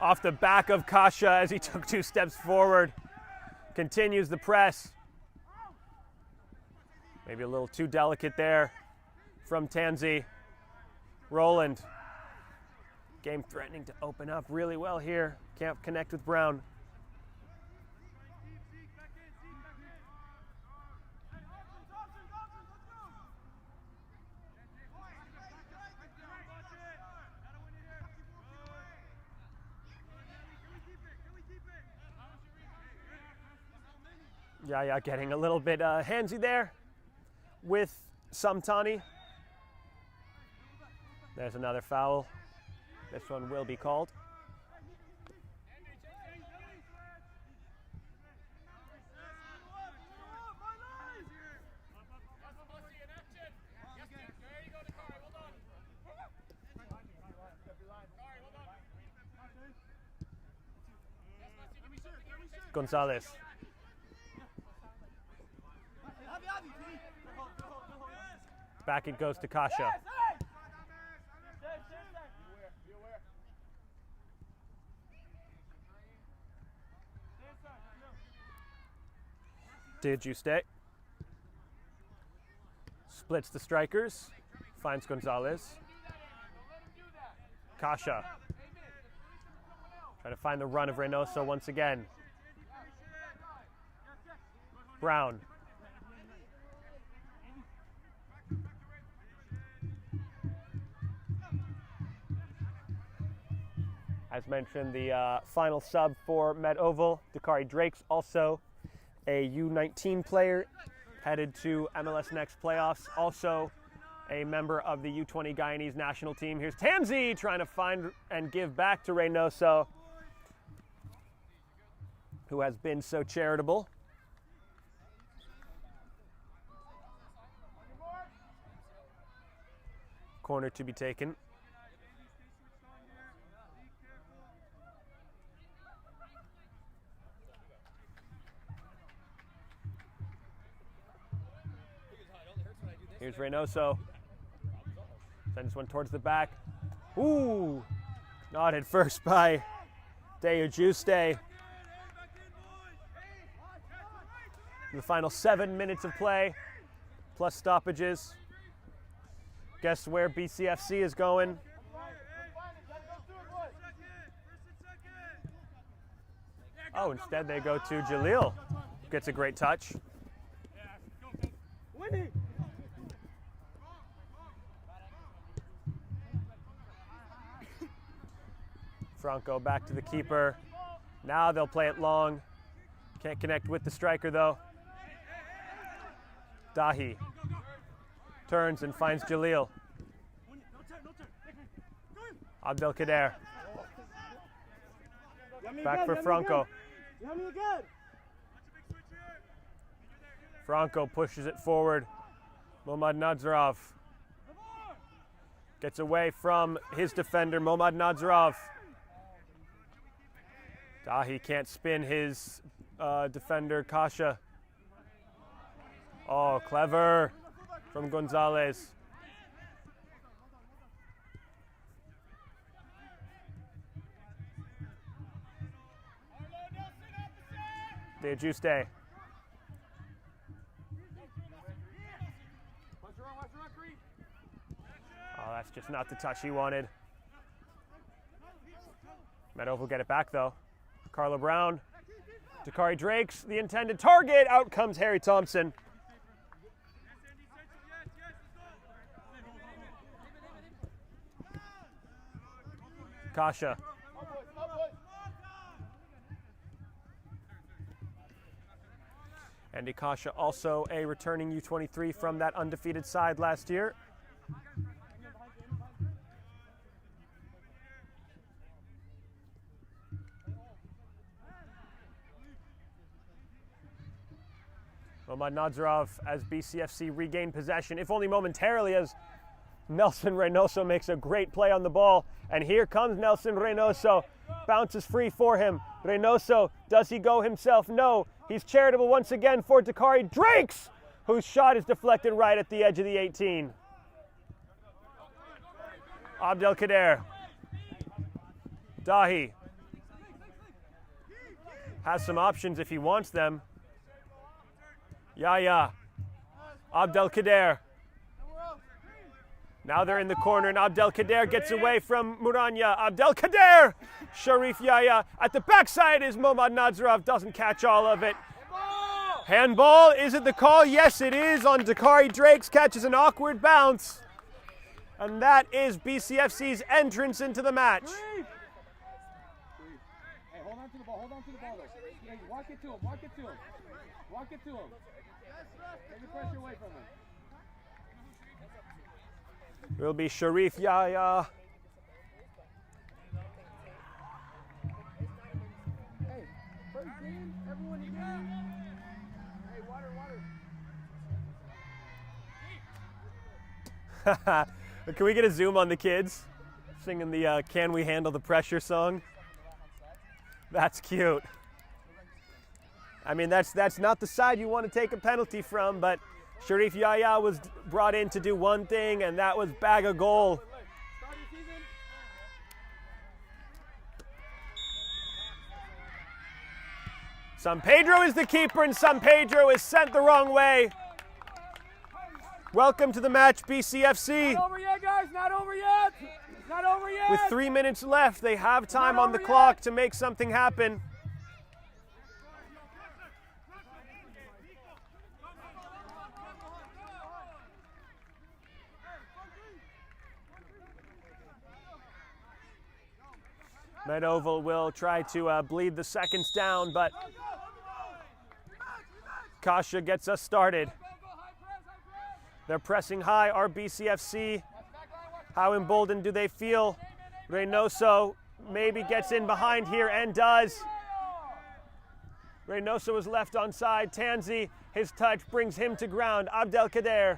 Off the back of Kasha as he took 2 steps forward. Continues the press. Maybe a little too delicate there from Tanzi. Rowland. Game threatening to open up really well here. Can't connect with Brown. Yeah, getting a little bit handsy there with Samtani. There's another foul. This one will be called. Gonzalez. Back it goes to Kasha. Did you stay? Splits the strikers. Finds Gonzalez. Kasha. Trying to find the run of Reynoso once again. Brown. As mentioned, the final sub for Met Oval, Dakari Drake's also a U19 player headed to MLS Next playoffs, also a member of the U20 Guyanese national team. Here's Tanzi trying to find and give back to Reynoso, who has been so charitable. Corner to be taken. Here's Reynoso. Sends one towards the back. Ooh! Nodded first by De Juste. The final 7 minutes of play, plus stoppages. Guess where BCFC is going? Oh, instead they go to Jalil. Gets a great touch. Franco back to the keeper. Now they'll play it long. Can't connect with the striker though. Dahi turns and finds Jalil. Abdelkader. Back for Franco. Franco pushes it forward. Momad Nazarov gets away from his defender, Momad Nazarov. Dahi can't spin his defender, Kasha. Oh, clever from Gonzalez. De Juste. Oh, that's just not the touch he wanted. Meadow will get it back though. Carla Brown. Dakari Drake's the intended target. Out comes Harry Thompson. Kasha. Andy Kasha, also a returning U23 from that undefeated side last year. Momad Nazarov as BCFC regain possession, if only momentarily, as Nelson Reynoso makes a great play on the ball. And here comes Nelson Reynoso. Bounces free for him. Reynoso, does he go himself? No. He's charitable once again for Dakari Drake's, whose shot is deflected right at the edge of the 18. Abdelkader. Dahi has some options if he wants them. Yaya. Abdelkader. Now they're in the corner, and Abdelkader gets away from Muranya. Abdelkader! Sharif Yahya at the backside is Momad Nazarov, doesn't catch all of it. Handball, is it the call? Yes, it is on Dakari Drakes, catches an awkward bounce. And that is BCFC's entrance into the match. Hey, hold on to the ball, though. Hey, walk it to him. Walk it to him. Take the pressure away from him. Will be Sharif Yahya. Hey, first in, everyone again. Hey, water. Can we get a zoom on the kids singing the Can We Handle the Pressure song? That's cute. I mean, that's not the side you want to take a penalty from, but Sharif Yahya was brought in to do one thing, and that was bag a goal. San Pedro is the keeper, and San Pedro is sent the wrong way. Welcome to the match, BCFC. Not over yet, guys. Not over yet. Not over yet. With 3 minutes left, they have time on the clock to make something happen. Med Oval will try to bleed the seconds down, but Kasha gets us started. They're pressing high, RBCFC. How emboldened do they feel? Reynoso maybe gets in behind here and does. Reynoso is left onside. Tanzi, his touch brings him to ground. Abdelkader.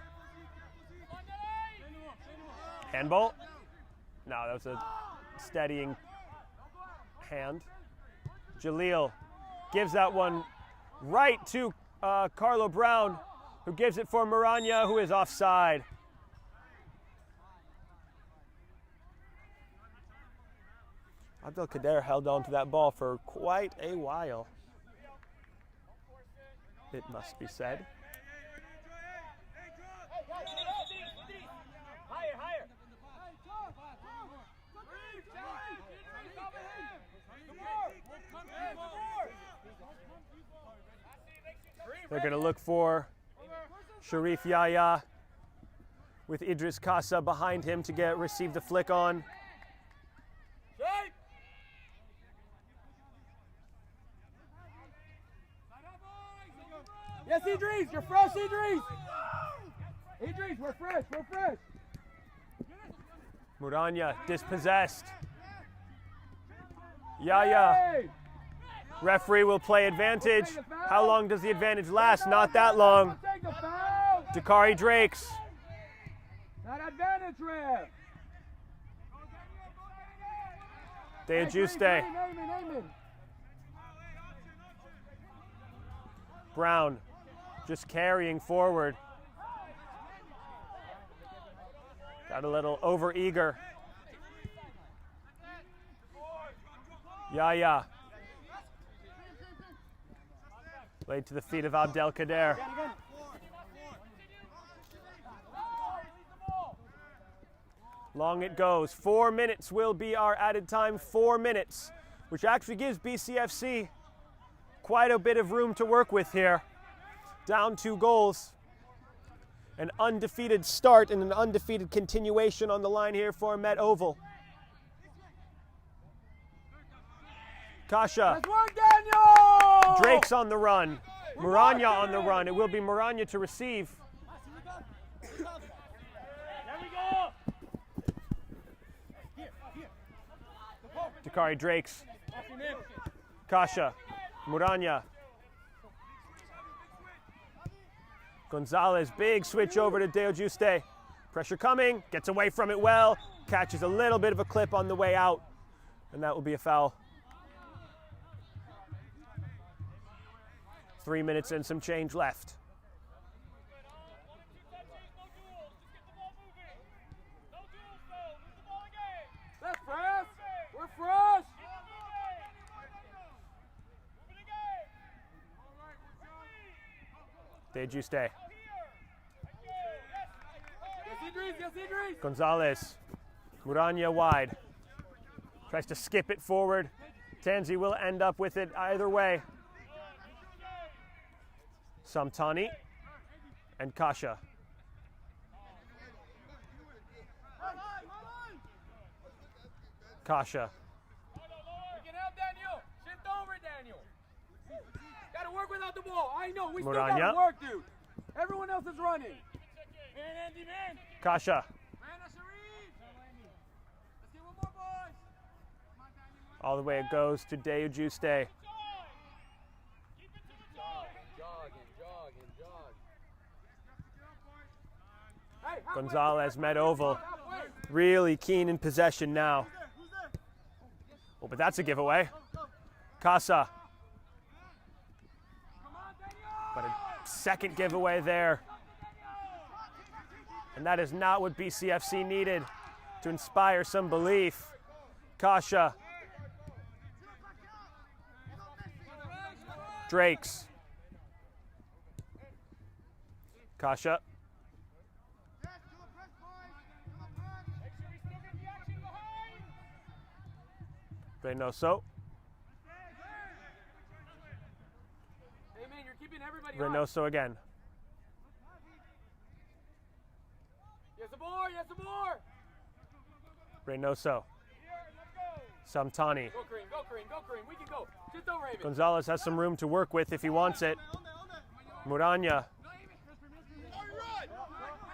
Handball? No, that was a steadying hand. Jalil gives that one right to Carlo Brown, who gives it for Muranya, who is offside. Abdelkader held on to that ball for quite a while, it must be said. They're going to look for Sharif Yahya with Idris Kasa behind him to receive the flick on. Yes, Idris, you're fresh, Idris. Idris, we're fresh. Muranya dispossessed. Yahya. Referee will play advantage. How long does the advantage last? Not that long. Dakari Drakes. Not advantage, ref. De Ajuste. Brown just carrying forward. Got a little over-eager. Yahya. Laid to the feet of Abdelkader. Long it goes. 4 minutes will be our added time. 4 minutes, which actually gives BCFC quite a bit of room to work with here. Down 2 goals. An undefeated start and an undefeated continuation on the line here for Met Oval. Kasha. Drake's on the run. Muranya on the run. It will be Muranya to receive. Dakari Drakes. Kasha. Muranya. Gonzalez, big switch over to De Ajuste. Pressure coming, gets away from it well, catches a little bit of a clip on the way out, and that will be a foul. 3 minutes and some change left. That's fresh. We're fresh. De Ajuste. Gonzalez. Muranya wide. Tries to skip it forward. Tanzi will end up with it either way. Samtani and Kasha. Kasha. You can help Daniel. Shift over, Daniel. Gotta work without the ball. I know. We still Muranya. gotta work, dude. Everyone else is running. Man, Andy, man. Kasha. Man, Sharif. Let's get one more, boys. All the way it goes to Deu Juste. Gonzalez met oval. Really keen in possession now. Oh, but that's a giveaway. Casa. But a second giveaway there. And that is not what BCFC needed to inspire some belief. Kasha. Drakes. Kasha. Reynoso. Hey, man, you're keeping everybody Reynoso again. Yes, some more. Yes, some more. Reynoso. Samtani. Go, Kareem. Go, Kareem. Go, Kareem. We can go. Just over, Raven. Gonzalez has some room to work with if he wants it. Muranya.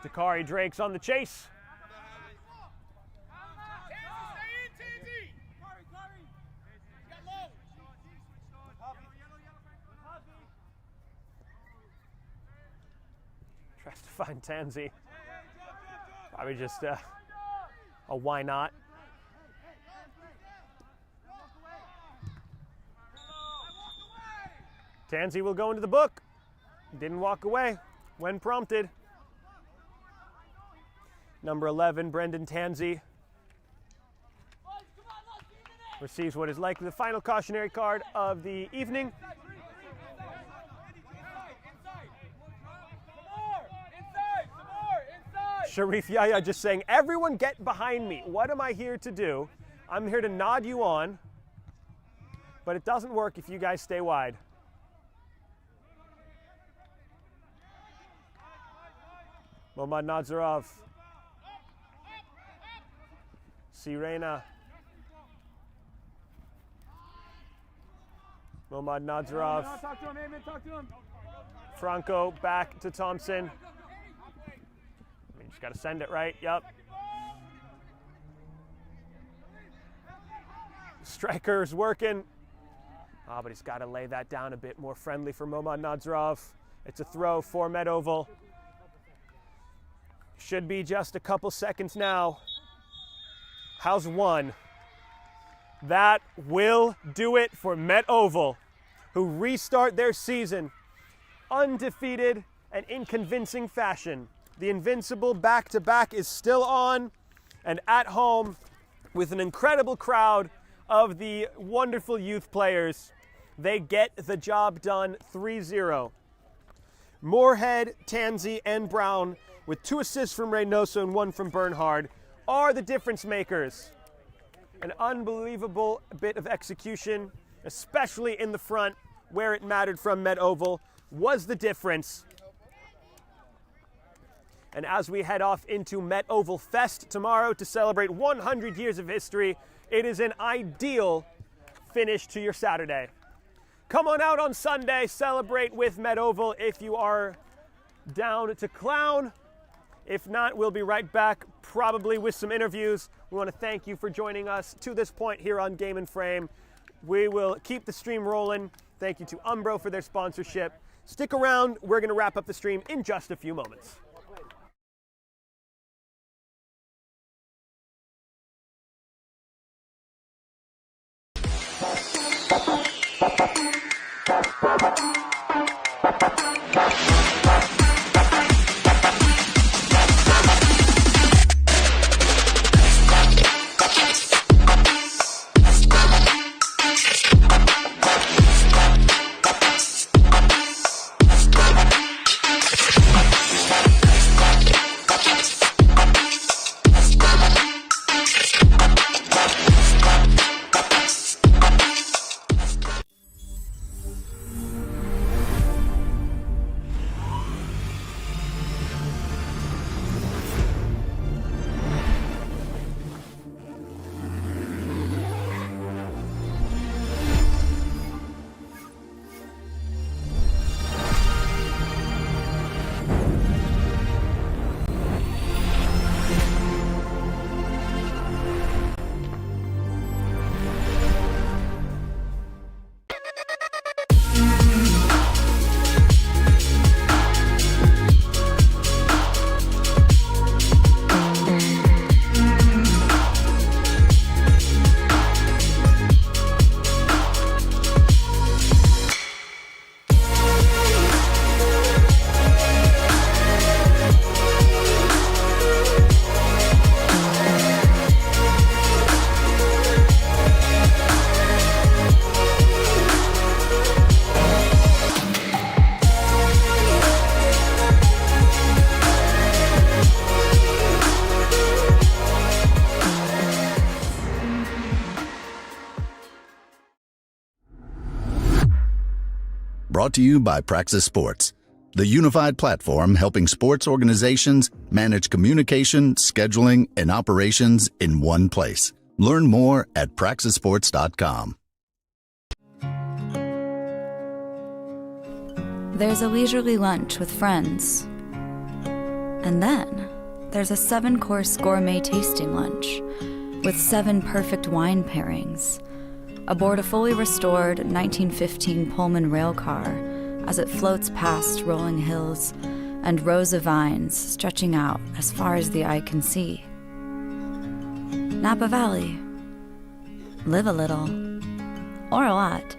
Dakari Drake's on the chase. Tries to find Tanzi. Probably just a why not. Tanzi will go into the book. Didn't walk away when prompted. Number 11, Brendan Tanzi, receives what is likely the final cautionary card of the evening. Sharif Yahya just saying, everyone get behind me. What am I here to do? I'm here to nod you on, but it doesn't work if you guys stay wide. Momad Nazarov. Sirena. Momad Nazarov. Talk to him, Amen. Talk to him. Franco back to Thompson. I mean, just got to send it right. Yep. Striker's working. But he's got to lay that down a bit more friendly for Momad Nazarov. It's a throw for Met Oval. Should be just a couple seconds now. How's one? That will do it for Met Oval, who restart their season undefeated and in convincing fashion. The invincible back-to-back is still on, and at home with an incredible crowd of the wonderful youth players, they get the job done 3-0. Moorhead, Tanzi, and Brown, with 2 assists from Reynoso and 1 from Bernhard, are the difference makers. An unbelievable bit of execution, especially in the front where it mattered from Met Oval, was the difference. And as we head off into Met Oval Fest tomorrow to celebrate 100 years of history, it is an ideal finish to your Saturday. Come on out on Sunday, celebrate with Met Oval if you are down to clown. If not, we'll be right back, probably with some interviews. We want to thank you for joining us to this point here on Game and Frame. We will keep the stream rolling. Thank you to Umbro for their sponsorship. Stick around. We're going to wrap up the stream in just a few moments. Brought to you by Praxis Sports, the unified platform helping sports organizations manage communication, scheduling, and operations in one place. Learn more at praxisports.com. There's a leisurely lunch with friends. And then there's a 7-course gourmet tasting lunch with 7 perfect wine pairings aboard a fully restored 1915 Pullman rail car as it floats past rolling hills and rows of vines stretching out as far as the eye can see. Napa Valley. Live a little, or a lot.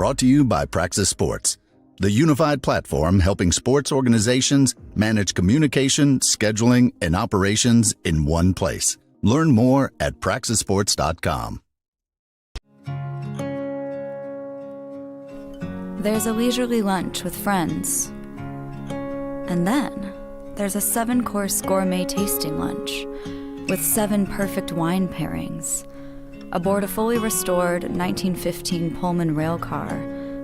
Brought to you by Praxis Sports, the unified platform helping sports organizations manage communication, scheduling, and operations in one place. Learn more at praxisports.com. There's a leisurely lunch with friends. And then there's a 7-course gourmet tasting lunch with 7 perfect wine pairings aboard a fully restored 1915 Pullman rail car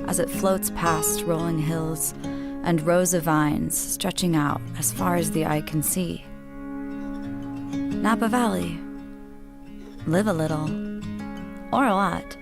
as it floats past rolling hills and rows of vines stretching out as far as the eye can see. Napa Valley. Live a little, or a lot.